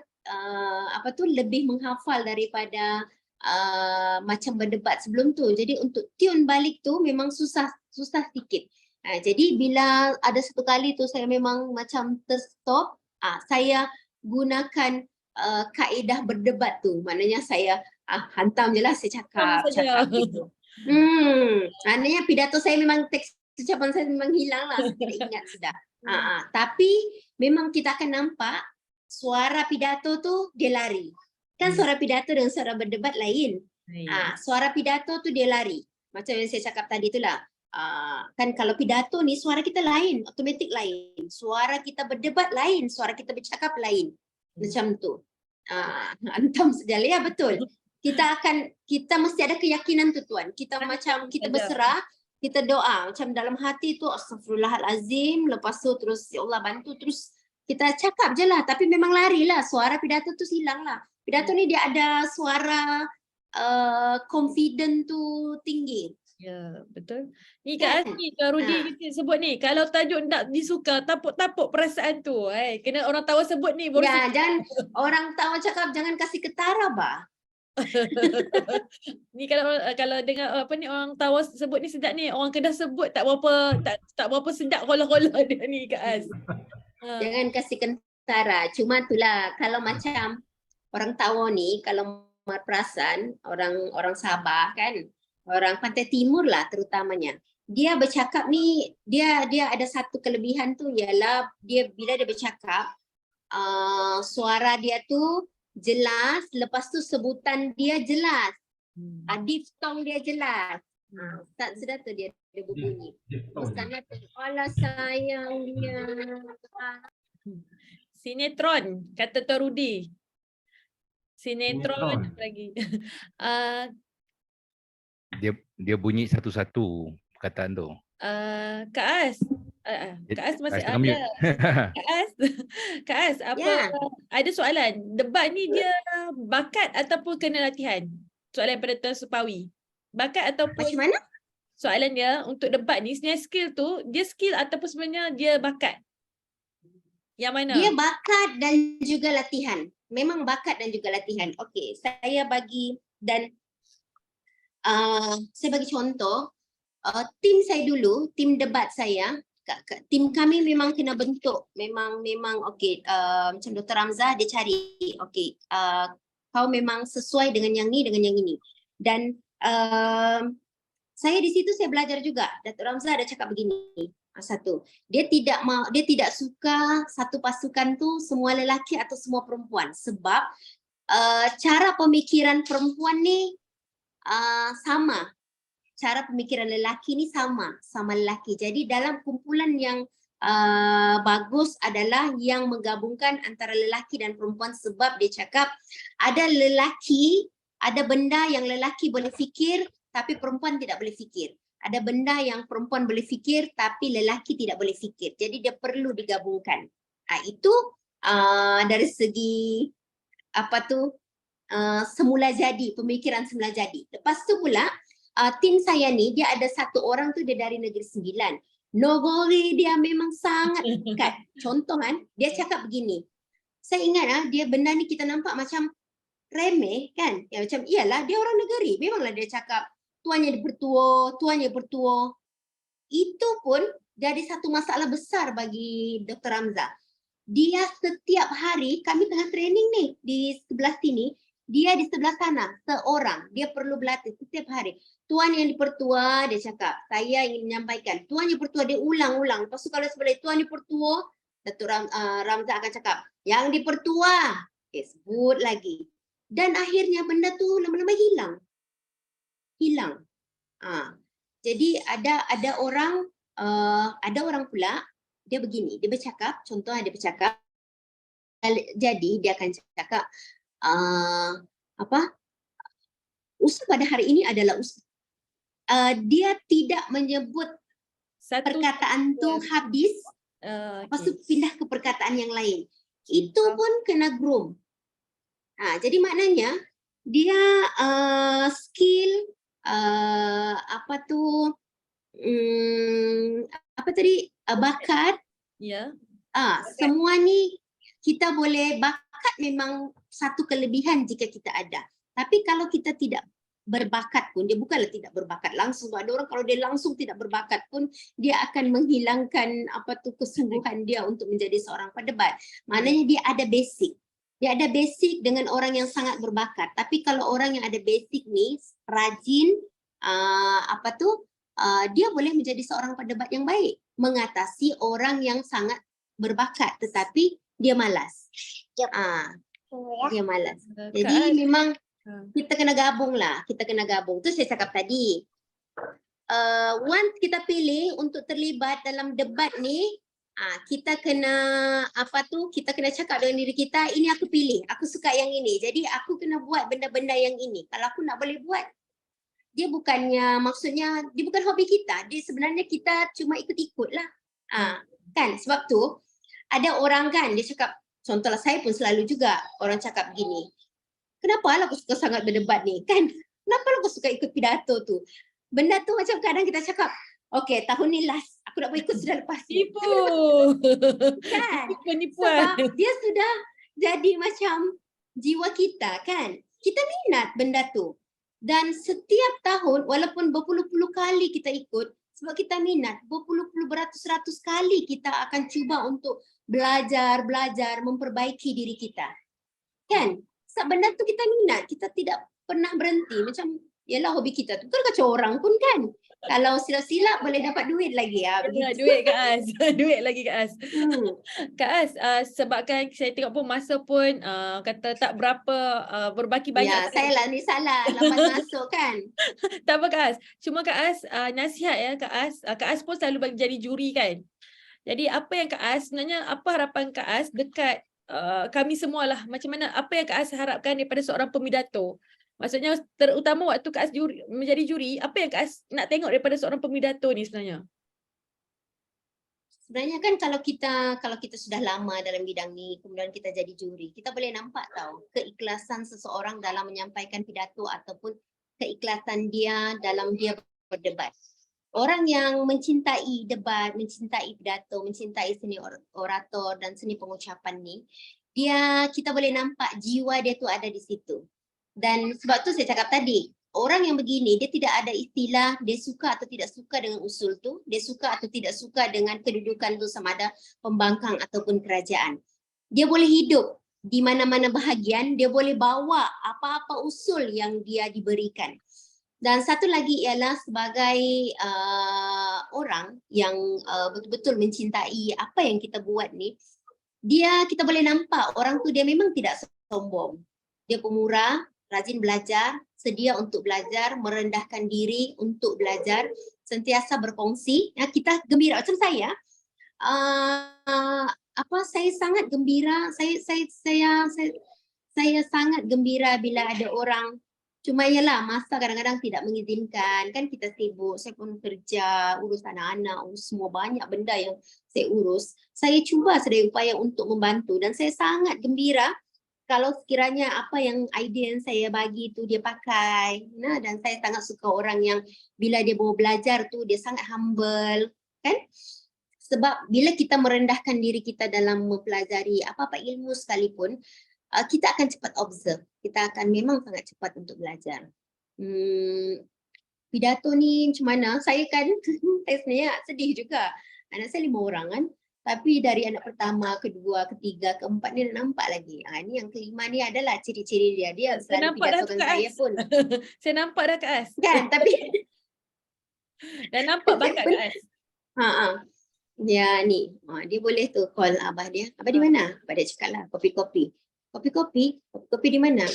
lebih menghafal daripada macam berdebat sebelum tu. Jadi untuk tune balik tu memang susah sikit. Jadi bila ada satu kali tu saya memang macam terstop, saya gunakan kaedah berdebat tu. Maknanya saya hantam je lah, saya cakap gitu. Maknanya pidato saya memang, teks ucapan saya memang hilang lah, saya tidak ingat sudah. Tapi memang kita akan nampak suara pidato tu dia lari. Kan suara pidato dengan suara berdebat lain. Suara pidato tu dia lari. Macam yang saya cakap tadi tu lah. Kan kalau pidato ni suara kita lain, automatik lain. Suara kita berdebat lain, suara kita bercakap lain. Macam tu. Antam sejala, ya betul. Kita mesti ada keyakinan tu Tuan. Kita macam kita berserah, kita doa macam dalam hati tu astagfirullahalazim, lepas tu terus ya Allah bantu, terus kita cakap je lah. Tapi memang lari lah, suara pidato tu hilang lah. Pidato ni dia ada suara confident tu tinggi. Ya, betul. Ni Kak Asmi, Kak Rudi sebut ni, kalau tajuk tak disuka, tapuk-tapuk perasaan tu. Kena orang tawa sebut ni. Ya, jangan orang tawa cakap jangan kasih ketara bah. Ni kalau dengar orang tawa sebut ni sedap ni, orang Kedah sebut tak berapa sedap kolah-kolah dia ni Kak As. Jangan kasih ketara. Cuma itulah kalau macam orang tawa ni, kalau perasan orang Sabah kan, orang Pantai Timur lah terutamanya. Dia bercakap ni, dia ada satu kelebihan tu ialah bila dia bercakap, suara dia tu jelas, lepas tu sebutan dia jelas. Diftong dia jelas. Tak sedar tu dia berbunyi. Misalnya alah sayang dia. Sinetron, kata Tok Rudi. Sinetron lagi. Dia bunyi satu-satu perkataan tu. Kak As. Kak As masih ada. Kak As, ada soalan. Debat ni dia bakat ataupun kena latihan? Soalan pada Tuan Supawi. Bakat ataupun macam mana? Soalan dia untuk debat ni sebenarnya skill tu, dia skill ataupun sebenarnya dia bakat? Yang mana? Dia bakat dan juga latihan. Memang bakat dan juga latihan. Okey, saya bagi contoh. Tim saya dulu, tim debat saya, tim kami memang kena bentuk. Memang okey, macam Dr. Ramzah dia cari, okey, kau memang sesuai dengan yang ni, dengan yang ini. Dan saya di situ saya belajar juga. Dr. Ramzah ada cakap begini. Satu, dia tidak suka satu pasukan tu semua lelaki atau semua perempuan, sebab cara pemikiran perempuan ni sama. Cara pemikiran lelaki ni sama lelaki. Jadi dalam kumpulan yang bagus adalah yang menggabungkan antara lelaki dan perempuan, sebab dia cakap ada benda yang lelaki boleh fikir tapi perempuan tidak boleh fikir. Ada benda yang perempuan boleh fikir tapi lelaki tidak boleh fikir. Jadi dia perlu digabungkan. Itu dari segi semula jadi, pemikiran semula jadi. Lepas tu pula tim saya ni dia ada satu orang tu dia dari Negeri Sembilan. Nogori dia memang sangat dekat. Contoh kan, dia cakap begini. Saya ingat dia benda ni kita nampak macam remeh kan. Ya macam iyalah dia orang negeri. Memanglah dia cakap tuannya bertua. Itu pun jadi satu masalah besar bagi Dr. Ramza. Dia setiap hari, kami tengah training ni di sebelah sini, dia di sebelah sana, seorang. Dia perlu berlatih setiap hari. Tuan yang dipertua, dia cakap, saya ingin menyampaikan. Tuan yang dipertua, dia ulang-ulang. Lepas tu kalau sebelah tuan dipertua, Dr. Ramza akan cakap, yang dipertua. Okay, sebut lagi. Dan akhirnya benda tu lama-lama hilang. Jadi ada orang pula, dia begini, dia bercakap, contohnya dia bercakap, jadi dia akan cakap, usul pada hari ini adalah usul. Dia tidak menyebut perkataan tu habis, lepas tu pindah ke perkataan yang lain. Itu pun kena groom. Jadi maknanya dia skill bakat. Ya. Semua ni kita boleh, bakat memang satu kelebihan jika kita ada. Tapi kalau kita tidak berbakat pun, dia bukanlah tidak berbakat langsung. Ada orang kalau dia langsung tidak berbakat pun, dia akan menghilangkan kesungguhan dia untuk menjadi seorang pedebat. Maknanya dia ada basic. Dia ada basic dengan orang yang sangat berbakat. Tapi kalau orang yang ada basic ni rajin, dia boleh menjadi seorang pedebat yang baik, mengatasi orang yang sangat berbakat tetapi dia malas. Dia malas. Jadi memang kita kena gabung lah. Tu saya cakap tadi. Once kita pilih untuk terlibat dalam debat ni, kita kena kita kena cakap dengan diri kita, ini aku pilih, aku suka yang ini. Jadi aku kena buat benda-benda yang ini. Kalau aku nak boleh buat, dia bukannya, maksudnya dia bukan hobi kita. Dia sebenarnya kita cuma ikut-ikut lah. Kan sebab tu ada orang kan dia cakap, contohlah saya pun selalu juga orang cakap begini, kenapa lah aku suka sangat berdebat ni kan, kenapa lah aku suka ikut pidato tu. Benda tu macam kadang kita cakap, okey tahun ni last, aku nak ikut sudah lepas ni. Tipu. Kan? Penipuan. Sebab dia sudah jadi macam jiwa kita kan. Kita minat benda tu. Dan setiap tahun walaupun berpuluh-puluh kali kita ikut, sebab kita minat, berpuluh-puluh beratus-ratus kali kita akan cuba untuk belajar, memperbaiki diri kita. Kan? Sebab benda tu kita minat, kita tidak pernah berhenti. Macam, yalah hobi kita tu. Kan kacau orang pun kan. Kalau silap-silap boleh dapat duit lagi. Duit Kak Az. Duit lagi Kak Az. Kak Az, sebabkan saya tengok pun masa pun kata tak berapa berbaki banyak. Ya, saya lah ni salah. Lambat masuk kan. Tak apa Kak Az. Cuma Kak Az, nasihat ya Kak Az. Kak Az pun selalu bagi jadi juri kan. Jadi apa yang Kak Az, sebenarnya apa harapan Kak Az dekat kami semualah. Macam mana, apa yang Kak Az harapkan daripada seorang pemidato? Maksudnya terutama waktu Kak Az menjadi juri, apa yang Kak Az nak tengok daripada seorang pemidato ni sebenarnya? Sebenarnya kan kalau kita sudah lama dalam bidang ni, kemudian kita jadi juri, kita boleh nampak tahu keikhlasan seseorang dalam menyampaikan pidato ataupun keikhlasan dia dalam dia berdebat. Orang yang mencintai debat, mencintai pidato, mencintai seni orator dan seni pengucapan ni, kita boleh nampak jiwa dia tu ada di situ. Dan sebab tu saya cakap tadi, orang yang begini dia tidak ada istilah dia suka atau tidak suka dengan usul tu, dia suka atau tidak suka dengan kedudukan tu sama ada pembangkang ataupun kerajaan. Dia boleh hidup di mana-mana bahagian, dia boleh bawa apa-apa usul yang dia diberikan. Dan satu lagi ialah sebagai orang yang betul-betul mencintai apa yang kita buat ni, kita boleh nampak orang tu dia memang tidak sombong. dia pemurah, rajin belajar, sedia untuk belajar, merendahkan diri untuk belajar, sentiasa berkongsi. Ya, kita gembira macam saya. Saya sangat gembira. Saya sangat gembira bila ada orang. Cuma ialah masa kadang-kadang tidak mengizinkan. Kan kita sibuk, saya pun kerja, urus anak-anak, urus semua banyak benda yang saya urus. Saya cuba sedaya upaya untuk membantu dan saya sangat gembira kalau sekiranya apa yang idea yang saya bagi tu dia pakai. Nah, dan saya sangat suka orang yang bila dia mau belajar tu dia sangat humble, kan? Sebab bila kita merendahkan diri kita dalam mempelajari apa-apa ilmu sekalipun, kita akan cepat observe. Kita akan memang sangat cepat untuk belajar. Pidato ni macam mana? Saya kan, saya sebenarnya sedih juga. Anak saya 5 orang kan. Tapi dari anak pertama, kedua, ketiga, keempat ni dah nampak lagi. Ni yang kelima ni adalah ciri-ciri dia. Dia selalu pidatokan saya pun. Saya nampak dah Kak As. Kan, tapi dah nampak bakat Kak As. Ya ni, dia boleh tu call abah dia. Abah di mana? Abah dia cakap lah, kopi-kopi. Kopi-kopi? Kopi di mana?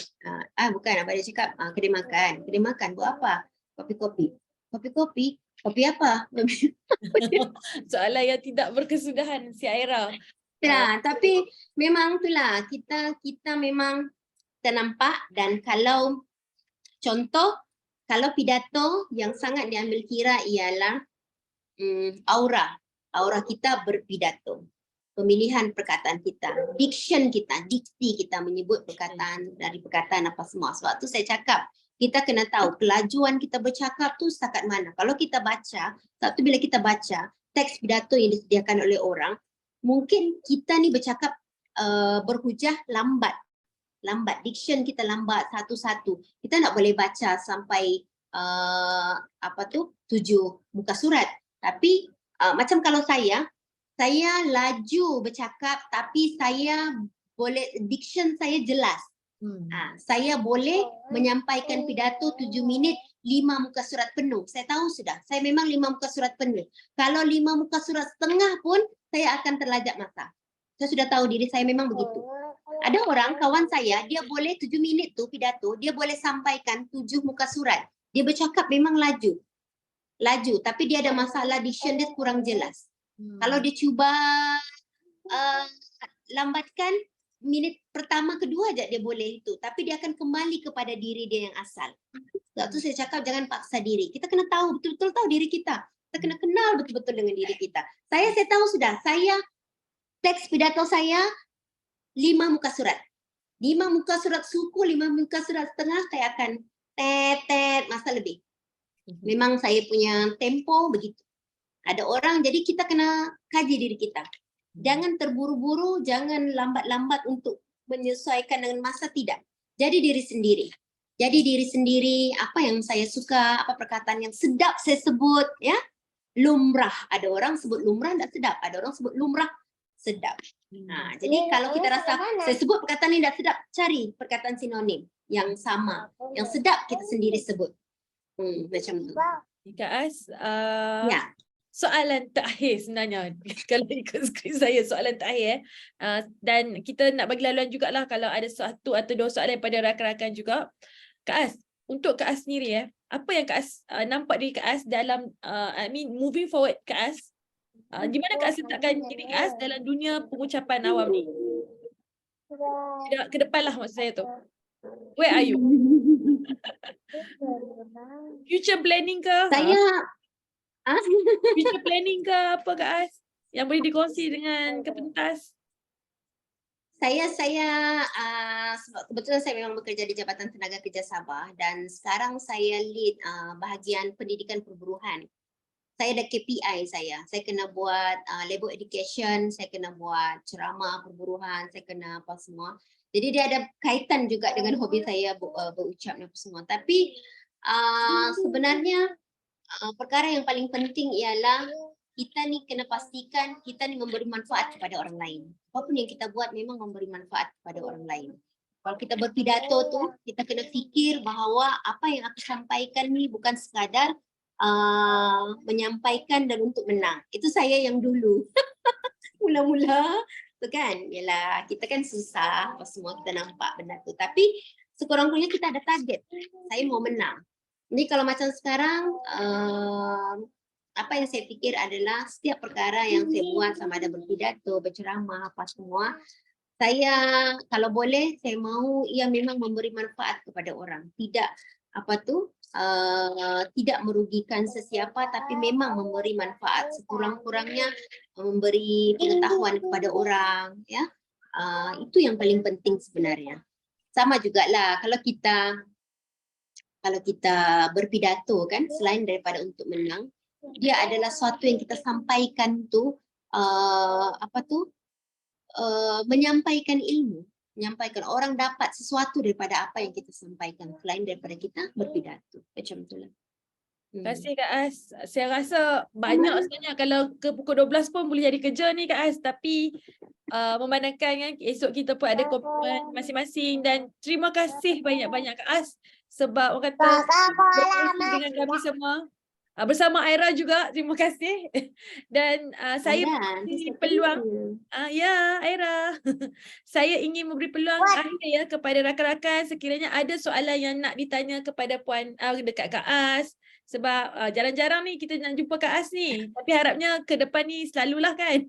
Bukan, abah dia cakap kedai makan. Kedai makan buat apa? Kopi-kopi. Kopi-kopi? Kopi apa? Soalan yang tidak berkesudahan si Aira. Ya, tapi memang itulah kita memang ternampak dan kalau contoh, kalau pidato yang sangat diambil kira ialah aura kita berpidato. Pemilihan perkataan kita, diction kita, dikti kita menyebut perkataan dari perkataan apa semua. Sebab tu saya cakap, kita kena tahu kelajuan kita bercakap tu setakat mana. Kalau kita baca, sebab tu bila kita baca teks pidato yang disediakan oleh orang, mungkin kita ni bercakap berhujah lambat. Diction kita lambat satu-satu. Kita nak boleh baca sampai 7 muka surat. Tapi macam kalau saya laju bercakap tapi saya boleh, diction saya jelas. Saya boleh menyampaikan pidato 7 minit 5 muka surat penuh. Saya tahu sudah, saya memang 5 muka surat penuh. Kalau 5 muka surat setengah pun saya akan terlajak masa. Saya sudah tahu diri saya memang begitu. Ada orang, kawan saya, dia boleh 7 minit tu pidato, dia boleh sampaikan 7 muka surat. Dia bercakap memang laju, tapi dia ada masalah diction dia kurang jelas. Kalau dia cuba lambatkan, minit pertama, kedua aja dia boleh itu. Tapi dia akan kembali kepada diri dia yang asal. Sebab tu saya cakap jangan paksa diri. Kita kena tahu, betul-betul tahu diri kita. Kita kena kenal betul-betul dengan diri kita. Saya tahu sudah, teks pidato saya 5 muka surat. 5 muka surat suku, 5 muka surat setengah, saya akan tet masa lebih. Memang saya punya tempo begitu. Ada orang, jadi kita kena kaji diri kita. Jangan terburu-buru, jangan lambat-lambat untuk menyesuaikan dengan masa, tidak. Jadi diri sendiri, apa yang saya suka, apa perkataan yang sedap saya sebut, ya. Lumrah, ada orang sebut lumrah tidak sedap, ada orang sebut lumrah sedap. Jadi kalau kita rasa saya sebut perkataan ini tidak sedap, cari perkataan sinonim yang sama, yang sedap kita sendiri sebut. Macam tu. Kak As, Ya. soalan terakhir sebenarnya kalau ikut skrip saya, soalan terakhir dan kita nak bagi laluan jugalah kalau ada 1 atau 2 soalan daripada rakan-rakan juga. Kak As, untuk Kak As sendiri apa yang Kak As nampak diri Kak As dalam moving forward Kak As, di mana Kak As letakkan diri Kak As dalam dunia pengucapan awam ni? Ke depan lah maksud saya tu. Where are you? Future planning ke? Future planning ke apa Kak As yang boleh dikongsi dengan kepentas? Sebab kebetulan saya memang bekerja di Jabatan Tenaga Kerja Sabah dan sekarang saya lead bahagian pendidikan perburuhan. Saya ada KPI saya kena buat labor education, saya kena buat ceramah perburuhan, saya kena apa semua. Jadi dia ada kaitan juga dengan hobi saya berucap dan apa semua. Tapi sebenarnya perkara yang paling penting ialah kita ni kena pastikan kita ni memberi manfaat kepada orang lain. Apapun yang kita buat memang memberi manfaat kepada orang lain. Kalau kita berpidato tu, kita kena fikir bahawa apa yang aku sampaikan ni bukan sekadar menyampaikan dan untuk menang. Itu saya yang dulu. Mula-mula tu kan, yalah kita kan susah apa semua kita nampak benda tu. Tapi sekurang-kurangnya kita ada target. Saya mau menang. Jadi kalau macam sekarang, apa yang saya pikir adalah setiap perkara yang saya buat, sama ada berpidato, berceramah, apa semua, saya kalau boleh saya mau ia memang memberi manfaat kepada orang, tidak tidak merugikan sesiapa, tapi memang memberi manfaat, sekurang-kurangnya memberi pengetahuan kepada orang, ya. Itu yang paling penting sebenarnya. Sama juga lah kalau kita berpidato kan, selain daripada untuk menang, dia adalah sesuatu yang kita sampaikan tu menyampaikan ilmu, menyampaikan orang dapat sesuatu daripada apa yang kita sampaikan, selain daripada kita berpidato. Macam itulah. Terima kasih Kak As. Saya rasa banyak sebenarnya, kalau ke pukul 12 pun boleh jadi kerja ni Kak As, tapi memandangkan kan esok kita pun ada komitmen masing-masing, dan terima kasih banyak-banyak Kak As sebab orang kata berkongsi dengan kami semua. Bersama Aira juga, terima kasih. Dan saya beri peluang, ya Aira, saya ingin memberi peluang akhir ya kepada rakan-rakan sekiranya ada soalan yang nak ditanya kepada Puan dekat Kak As. Sebab jarang-jarang ni kita nak jumpa Kak As ni, tapi harapnya ke depan ni selalulah kan.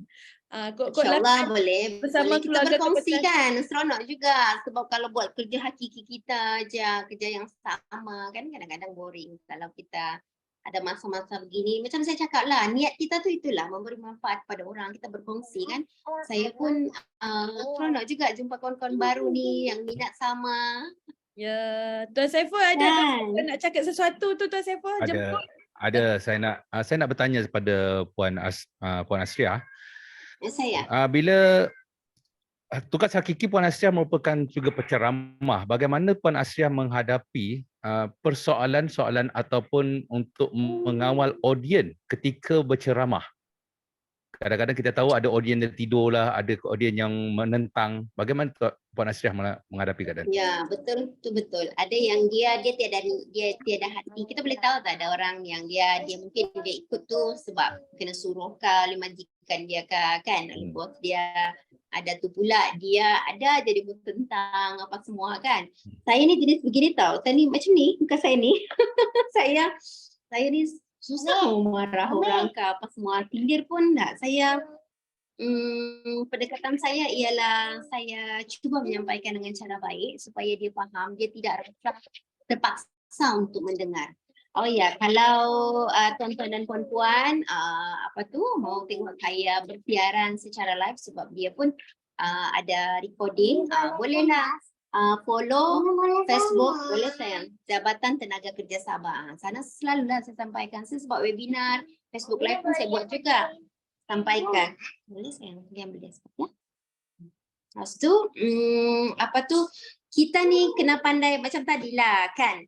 InsyaAllah boleh bersama kita keluarga berkongsi kan, seronok juga. Sebab kalau buat kerja hakiki kita aja, kerja yang sama kan kadang-kadang boring. Kalau kita ada masa-masa begini, macam saya cakap lah, niat kita tu itulah, memberi manfaat pada orang, kita berkongsi kan. Saya pun seronok juga jumpa kawan-kawan baru ni yang minat sama. Ya, Tuan Saiful ada nak cakap sesuatu tu Tuan Saiful? Ada. Saya nak bertanya kepada Puan Asriah. Saya. Bila tugas hakiki Puan Asriah merupakan juga penceramah, bagaimana Puan Asriah menghadapi persoalan-soalan ataupun untuk mengawal audien ketika berceramah? Kadang-kadang kita tahu ada audien yang tidur lah, ada audien yang menentang. Bagaimana Puan Asriah menghadapi keadaan? Ya, betul, itu betul. Ada yang dia tiada hati. Kita boleh tahu tak ada orang yang dia mungkin dia ikut tu sebab kena suruh kah, majikan dia kah, kan? Bos dia ada tu pula, dia ada jadi bertentang apa semua kan. Saya ni jenis begini tau. Saya ni macam ni, muka saya ni. saya ni susah marah orang ke apa semua, tindir pun tak. Saya pendekatan saya ialah saya cuba menyampaikan dengan cara baik supaya dia faham, dia tidak rasa terpaksa untuk mendengar. Oh ya, kalau tuan-tuan dan puan-puan mau tengok saya bersiaran secara live sebab dia pun ada recording, bolehlah follow Facebook, boleh sayang, Jabatan Tenaga Kerja Sabah. Sana selalulah saya sampaikan. Saya sebab webinar, Facebook Live pun saya buat juga. Sampaikan. Boleh sayang, dia ambil dia sebab ya. Lepas tu, kita ni kena pandai macam tadilah kan.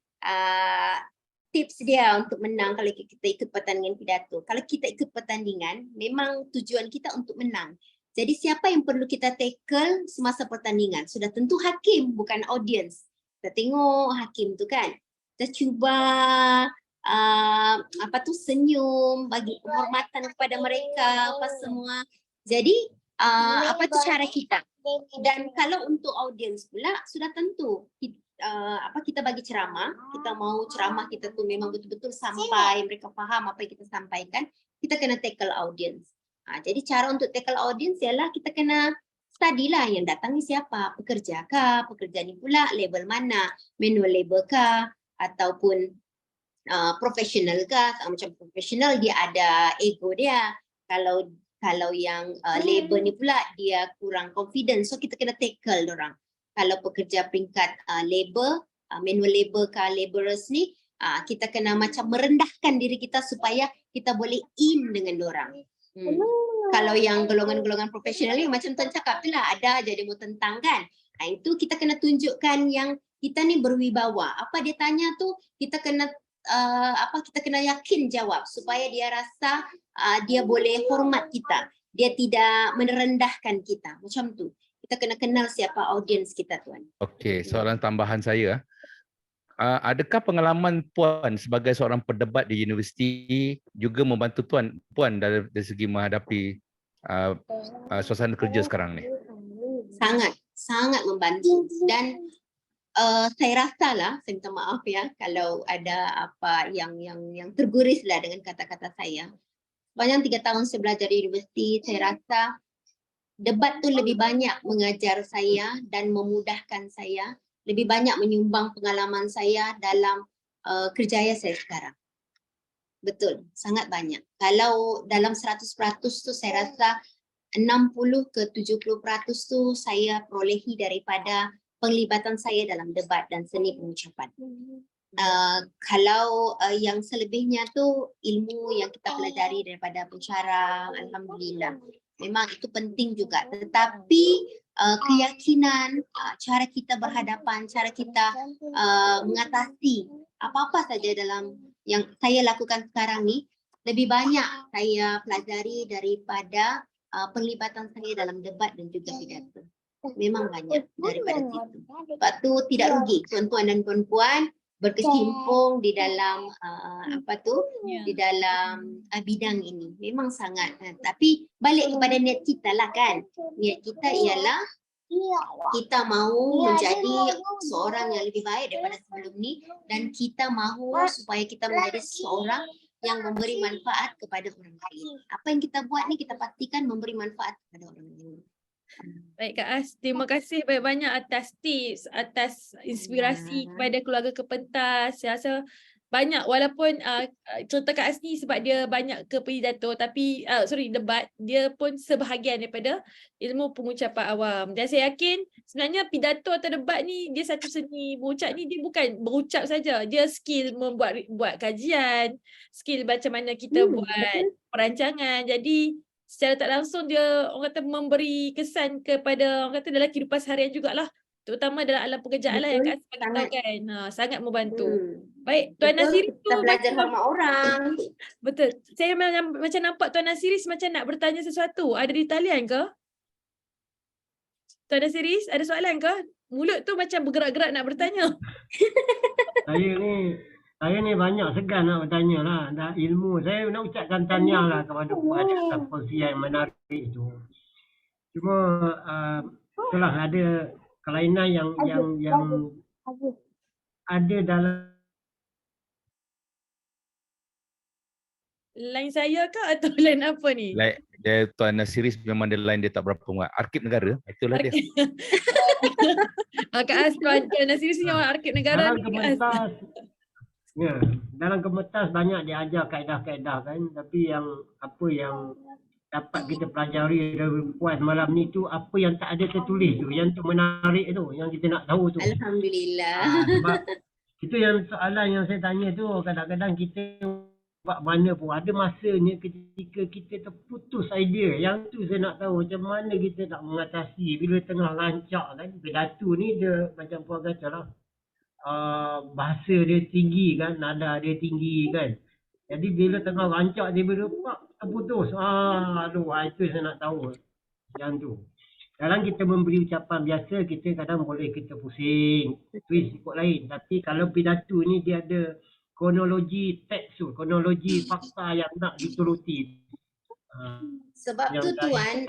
Tips dia untuk menang kalau kita ikut pertandingan pidato. Kalau kita ikut pertandingan, memang tujuan kita untuk menang. Jadi siapa yang perlu kita tackle semasa pertandingan? Sudah tentu hakim, bukan audience. Kita tengok hakim tu kan. Kita cuba senyum, bagi penghormatan kepada mereka, apa semua. Jadi cara kita. Dan kalau untuk audience pula sudah tentu kita bagi ceramah, kita mau ceramah kita tu memang betul-betul sampai mereka faham apa yang kita sampaikan, kita kena tackle audience. Jadi cara untuk tackle audience ialah kita kena study lah yang datang ni siapa, pekerja kah, pekerja ni pula label mana, manual labor kah, ataupun professional kah. Macam professional dia ada ego dia, kalau yang labor ni pula dia kurang confident, so kita kena tackle dorang. Kalau pekerja peringkat labor, manual labor kah, laborers ni, kita kena macam merendahkan diri kita supaya kita boleh in dengan dorang. Kalau yang golongan-golongan profesional ni macam tuan cakap tu lah, ada jadi mau tentang kan. Itu kita kena tunjukkan yang kita ni berwibawa. Apa dia tanya tu kita kena kita kena yakin jawab supaya dia rasa dia boleh hormat kita. Dia tidak merendahkan kita. Macam tu. Kita kena kenal siapa audiens kita tuan. Okey, soalan tambahan saya. Adakah pengalaman Puan sebagai seorang pendebat di universiti juga membantu Puan dari segi menghadapi suasana kerja sekarang ni? Sangat membantu. Dan saya rasa lah, saya minta maaf ya kalau ada apa yang terguris lah dengan kata-kata saya. Sepanjang 3 tahun saya belajar di universiti, saya rasa debat tu lebih banyak mengajar saya dan memudahkan saya, lebih banyak menyumbang pengalaman saya dalam kerjaya saya sekarang. Betul, sangat banyak. Kalau dalam 100% tu saya rasa 60 ke 70% tu saya perolehi daripada penglibatan saya dalam debat dan seni pengucapan. Kalau yang selebihnya tu ilmu yang kita pelajari daripada pensyarah, alhamdulillah. Memang itu penting juga. Tetapi keyakinan, cara kita berhadapan, cara kita mengatasi apa-apa saja dalam yang saya lakukan sekarang ni, lebih banyak saya pelajari daripada penglibatan saya dalam debat dan juga pidato. Memang banyak daripada situ. Sebab tu tidak rugi tuan-tuan dan puan-puan berkecimpung di dalam di dalam bidang ini. Memang sangat. Tapi balik kepada niat kita lah kan. Niat kita ialah kita mahu menjadi seorang yang lebih baik daripada sebelum ni, dan kita mahu supaya kita menjadi seorang yang memberi manfaat kepada orang lain. Apa yang kita buat ni kita pastikan memberi manfaat kepada orang lain. Baik Kak As, terima kasih banyak-banyak atas tips, atas inspirasi kepada keluarga kepentas. Saya rasa banyak, walaupun cerita Kak As ni sebab dia banyak ke pidato, tapi debat, dia pun sebahagian daripada ilmu pengucapan awam. Dan saya yakin sebenarnya pidato atau debat ni, dia satu seni berucap ni, dia bukan berucap saja, dia skill buat kajian, skill macam mana kita buat perancangan. Jadi secara tak langsung dia orang kata memberi kesan kepada orang kata dalam kehidupan seharian jugalah, terutama dalam alam pekerjaan lah yang Kak As bagi tahu kan. Sangat membantu. Baik, Tuan Nasiri tu kita belajar hormat orang. Betul. Saya macam nampak Tuan Nasiri macam nak bertanya sesuatu. Ada di talian ke? Tuan Nasiri, ada soalan ke? Mulut tu macam bergerak-gerak nak bertanya. Saya ni banyak segan nak bertanya lah. Dah ilmu. Saya nak ucapkan tahniah lah kepada Puan atas perkongsian yang menarik itu. Cuma itulah ada kelainan yang ada dalam Line saya ke atau line apa ni? Like dia Tuan Nasiri memang dia line dia tak berapa muat. Arkib negara, itulah dia. Kak As, Tuan Nasiri ni orang Arkib negara dalam ni Kak As. kementas. Ya, dalam kementas banyak diajar kaedah-kaedah kan, tapi yang apa yang dapat kita pelajari dari Puan malam ni tu apa yang tak ada tertulis tu, yang tu menarik tu, yang kita nak tahu tu. Alhamdulillah. Sebab itu yang soalan yang saya tanya tu, kadang-kadang kita buat mana pun ada masanya ketika kita terputus idea. Yang tu saya nak tahu macam mana kita nak mengatasi bila tengah rancak kan. Pidato ni dia macam Puan kata lah, bahasa dia tinggi kan, nada dia tinggi kan. Jadi bila tengah rancak dia terputus. Itu saya nak tahu. Yang tu. Kadang kita memberi ucapan biasa, kita kadang boleh kita pusing, twist ikut lain. Tapi kalau pidato ni dia ada kronologi teks tu, kronologi fakta yang nak dituruti. Sebab tu Tuan,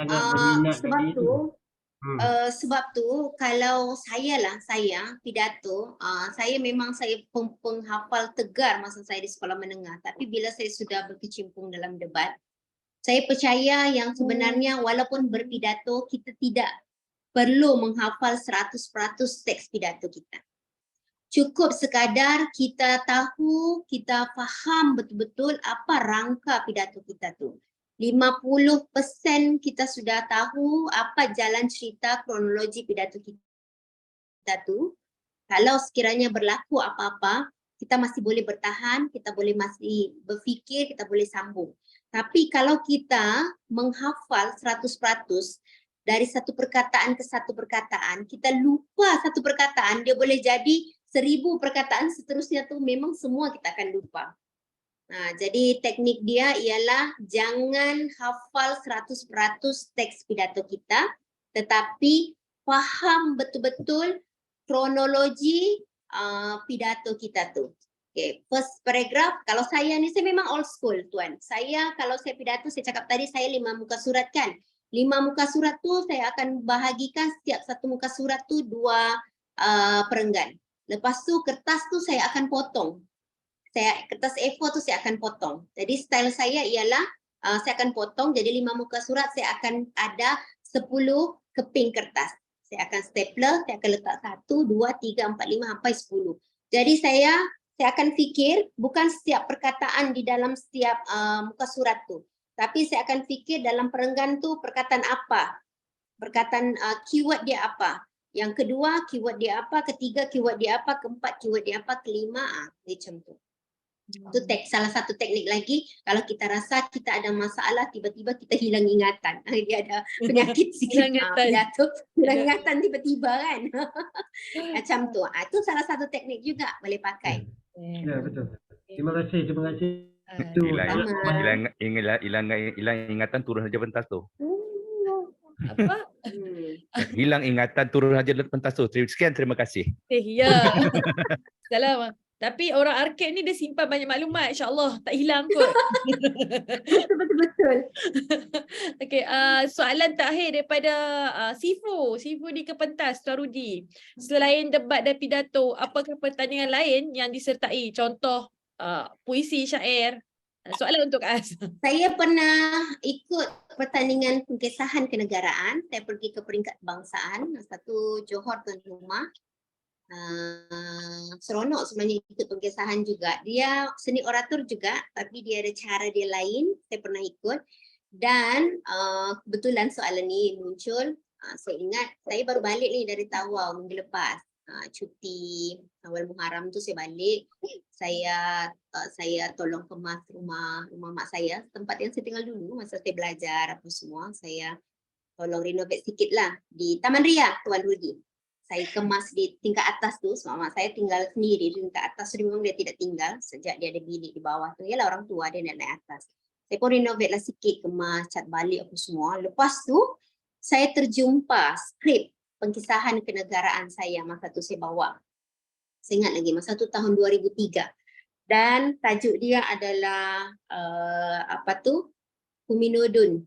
sebab tu kalau saya pidato, saya memang penghafal tegar masa saya di sekolah menengah. Tapi bila saya sudah berkecimpung dalam debat, saya percaya yang sebenarnya walaupun berpidato, kita tidak perlu menghafal 100% teks pidato kita. Cukup sekadar kita tahu, kita faham betul-betul apa rangka pidato kita tu. 50% kita sudah tahu apa jalan cerita kronologi pidato kita tu. Kalau sekiranya berlaku apa-apa, kita masih boleh bertahan, kita boleh masih berfikir, kita boleh sambung. Tapi kalau kita menghafal 100% dari satu perkataan ke satu perkataan, kita lupa satu perkataan, dia boleh jadi 1000 perkataan seterusnya tu memang semua kita akan lupa. Jadi teknik dia ialah jangan hafal 100% teks pidato kita, tetapi faham betul-betul kronologi pidato kita tu. Okay, first paragraph, kalau saya ni, saya memang old school Tuan. Kalau saya pidato, saya cakap tadi saya 5 muka surat kan. 5 muka surat tu saya akan bahagikan setiap satu muka surat tu 2 perenggan. Lepas tu kertas tu saya akan potong. Kertas A4 tu saya akan potong. Jadi style saya ialah saya akan potong, jadi 5 muka surat saya akan ada 10 keping kertas. Saya akan stapler, saya akan letak 1, 2, 3, 4, 5 sampai 10. Jadi saya akan fikir bukan setiap perkataan di dalam setiap muka surat tu. Tapi saya akan fikir dalam perenggan tu perkataan apa. Perkataan keyword dia apa. Yang kedua keyword dia apa, ketiga keyword dia apa, keempat keyword dia apa, kelima macam tu. Itu salah satu teknik lagi kalau kita rasa kita ada masalah tiba-tiba kita hilang ingatan. Dia ada penyakit sikit hilang ingatan tiba-tiba kan. Macam tu. Itu salah satu teknik juga boleh pakai. Ya, betul. Terima kasih. Hilang ingatan turun saja pentas tu. Apa? Hilang ingatan turun saja pentas tu. Sekian, terima kasih. Ya. Salam. Tapi orang arcade ni dia simpan banyak maklumat, insya-Allah tak hilang kot. Betul. Okey, soalan terakhir daripada Sifu di Kepentas, Tuan Rudi. Selain debat dan pidato, apakah pertandingan lain yang disertai? Contoh puisi, syair. Soalan untuk As. Saya pernah ikut pertandingan pengkesahan kenegaraan. Saya pergi ke peringkat kebangsaan. Satu Johor tuan rumah. Seronok sebenarnya ikut pengkesahan juga. Dia seni orator juga, tapi dia ada cara dia lain. Saya pernah ikut. Dan kebetulan soalan ni muncul. Saya ingat saya baru balik ni dari Tawau minggu lepas. Cuti awal Muharram tu saya balik. Saya tolong kemas rumah mak saya, tempat yang saya tinggal dulu masa saya belajar apa semua. Saya tolong renovate sikit lah di Taman Ria, Tuan Rudi. Saya kemas di tingkat atas tu, sebab mak saya tinggal sendiri di tingkat atas tu, memang dia tidak tinggal sejak dia ada bilik di bawah tu. Yalah orang tua dia nak naik atas. Saya pun renovate lah sikit, kemas, cat balik apa semua. Lepas tu saya terjumpa skrip pengkisahan kenegaraan saya masa tu saya bawa. Saya ingat lagi masa tu tahun 2003. Dan tajuk dia adalah Huminodun.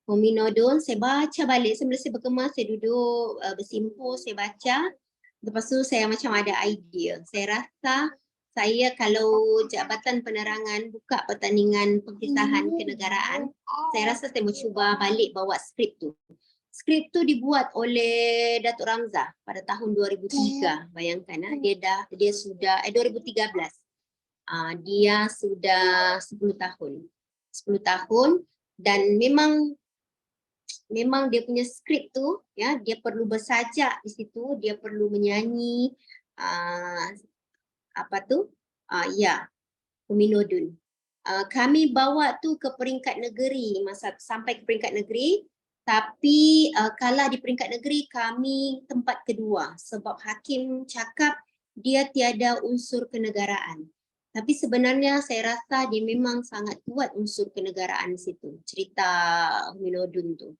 Huminodun, saya baca balik sambil saya berkemas, saya duduk bersimpuh, saya baca. Lepas tu saya macam ada idea. Saya rasa saya kalau Jabatan Penerangan buka pertandingan pengkisahan kenegaraan, saya rasa saya mau cuba balik bawa skrip tu. Skrip tu dibuat oleh Datuk Ramzah pada tahun 2003. Bayangkan dia sudah 2013. Dia sudah 10 tahun. 10 tahun dan memang dia punya skrip tu ya, dia perlu bersajak di situ, dia perlu menyanyi Huminodun. Kami bawa tu ke peringkat negeri, sampai ke peringkat negeri. Tapi kalah di peringkat negeri kami tempat kedua sebab hakim cakap dia tiada unsur kenegaraan. Tapi sebenarnya saya rasa dia memang sangat kuat unsur kenegaraan di situ. Cerita Huminodun tu.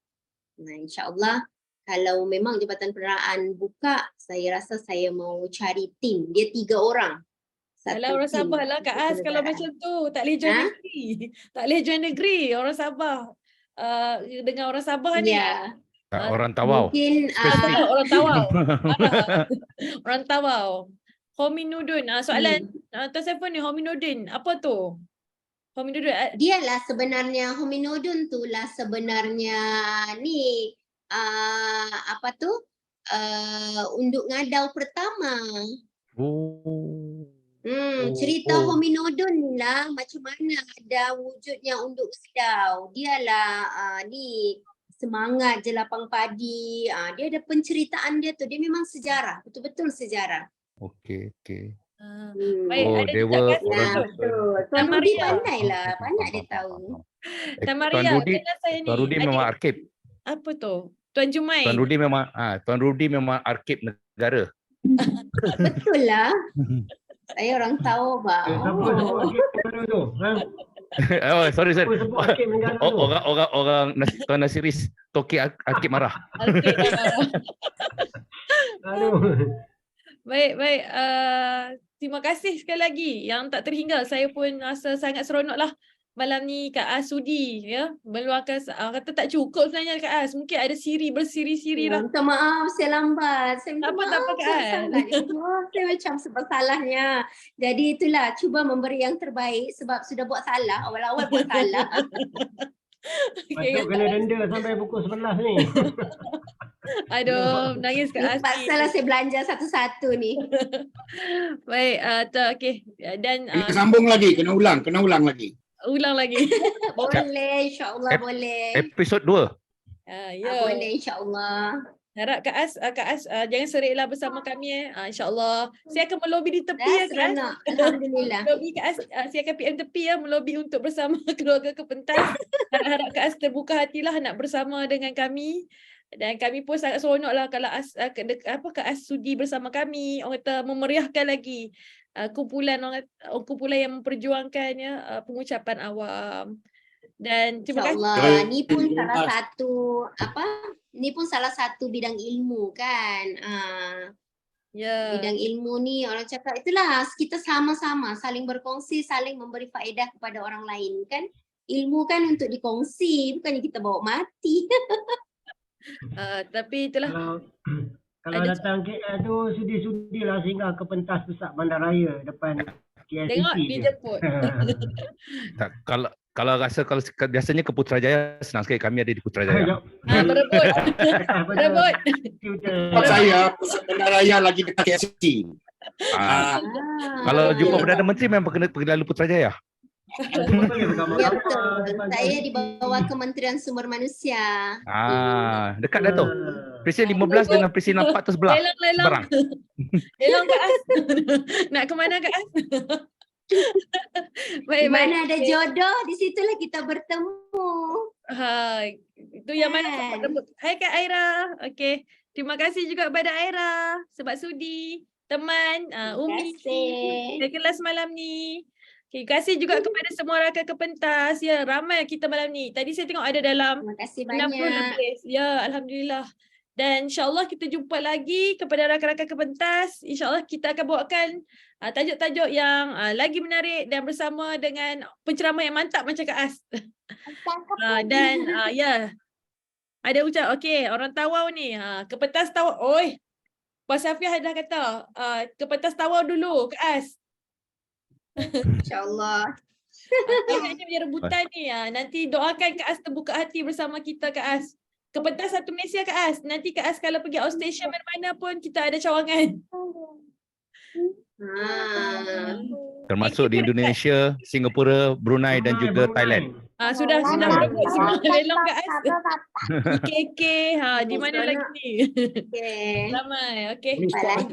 Nah, insya-Allah kalau memang Jabatan Penerangan buka, saya rasa saya mau cari tim. Dia 3 orang. Alah, orang Sabah lah Kak As kalau macam tu. Tak boleh join negeri. Tak boleh join negeri orang Sabah. Dengan orang Sabah ni. Ya. Orang Tawau. Mungkin orang Tawau. Orang Tawau. Hominodun. Soalan Tuan Saiful ni, Hominodun. Apa tu? Hominodun. Dialah sebenarnya, Hominodun tu lah sebenarnya ni unduk ngadau pertama. Cerita Hominodun lah macam mana ada wujudnya unduk ngadau. Dialah ni semangat jelapang padi. Dia ada penceritaan dia tu. Dia memang sejarah, betul-betul sejarah. Okey. Baik, ada dewa juga orang betul. Tuan Rudi pandai lah, banyak dia tahu. Tuan Maria, Tuan Rudi memang arkib. Apa tu? Tuan Jumain. Tuan Rudi memang arkib negara. Betul lah. Saya orang tahu bang. Oh, sorry. Orang Tuan Nasiris toki arkib marah. Baik. Terima kasih sekali lagi yang tak terhingga. Saya pun rasa sangat seronok lah malam ni Kak As sudi ya meluahkan kata tak cukup sebenarnya Kak As. Mungkin ada bersiri-siri lah. Minta maaf, saya lambat. Saya minta Tak apa, maaf, Kak saya An. salah. Saya macam sebab salahnya. Jadi itulah, cuba memberi yang terbaik sebab sudah buat salah. Awal-awal buat salah. Patut kena denda sampai pukul 11 ni. Aduh, nangis Kak As. Paksalah saya belanja satu-satu ni. Baik, okey. Dan Kena sambung lagi, kena ulang lagi. ulang lagi. Boleh, insyaAllah boleh. Episod 2. Ya. Boleh, insyaAllah. Harap Kak As jangan seriklah bersama kami InsyaAllah. Saya akan melobi di tepi Dah ya Kak As. seronok. Alhamdulillah. Melobi Kak As, saya akan PM tepi ya, melobi untuk bersama keluarga Kepentas. Harap Kak As terbuka hatilah nak bersama dengan kami. Dan kami pun sangat seronok lah kalau Kak As sudi bersama kami. Orang kata memeriahkan lagi kumpulan yang memperjuangkan ya pengucapan awam. Dan terima kasih. InsyaAllah. Ni pun salah satu ni pun salah satu bidang ilmu kan. Ya. Bidang ilmu ni orang cakap itulah kita sama-sama saling berkongsi, saling memberi faedah kepada orang lain kan. Ilmu kan untuk dikongsi, bukannya kita bawa mati. Tapi itulah. Kalau Ada datang KL tu sudi-sudilah singgah ke pentas pusat bandaraya depan KLCC. Tengok je. dijemput. Tak, kalau rasa biasanya ke Putrajaya senang sekali, kami ada di Putrajaya. Berebut. Berebut. Tempat saya, pusat bandaraya lagi dekat KLCC. Kalau jumpa Perdana Menteri memang kena pergi lalu Putrajaya. Ya betul. Saya di bawah Kementerian Sumber Manusia. Dekat dah tu. Presiden 15 dengan Presiden 4 tu sebelah. Lelang. Seberang. Lelang Kak As. Nak ke mana Kak As? Di Baik. mana ada jodoh, di situlah kita bertemu. Itu yang mana Kan? sempat rebut. Hai Kak Aira. Okey. Terima kasih juga kepada Aira sebab sudi. Teman Umi. Terima kasih. Kelas malam ni. Terima kasih juga kepada semua rakan Kepentas. Ya, ramai kita malam ni. Tadi saya tengok ada dalam Terima kasih 60 banyak. lebih. Ya, Alhamdulillah. Dan insyaAllah kita jumpa lagi kepada rakan-rakan Kepentas. InsyaAllah kita akan bawakan tajuk-tajuk yang lagi menarik dan bersama dengan penceramah yang mantap macam Kak As. Dan ya, ada ucap, okey, orang Tawau ni, Kepentas Tawau. Oi, Puan Safiah dah kata, Kepentas Tawau dulu, Kak As. InsyaAllah. Ini punya rebutan ni. Nanti doakan Kak As terbuka hati bersama kita Kak As. Kepentas satu Malaysia Kak As. Nanti Kak As kalau pergi outstation mana-mana pun kita ada cawangan. Termasuk di Indonesia, Singapura, Brunei dan juga Thailand. Sudah berebut semua lelong Kak As. IKK, di mana lagi ni? Okay. Ramai, okey. Bye.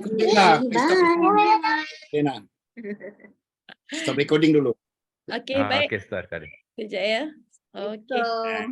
Stop recording dulu. Okey, baik. Okey, start kali. Sekejap ya. Okey.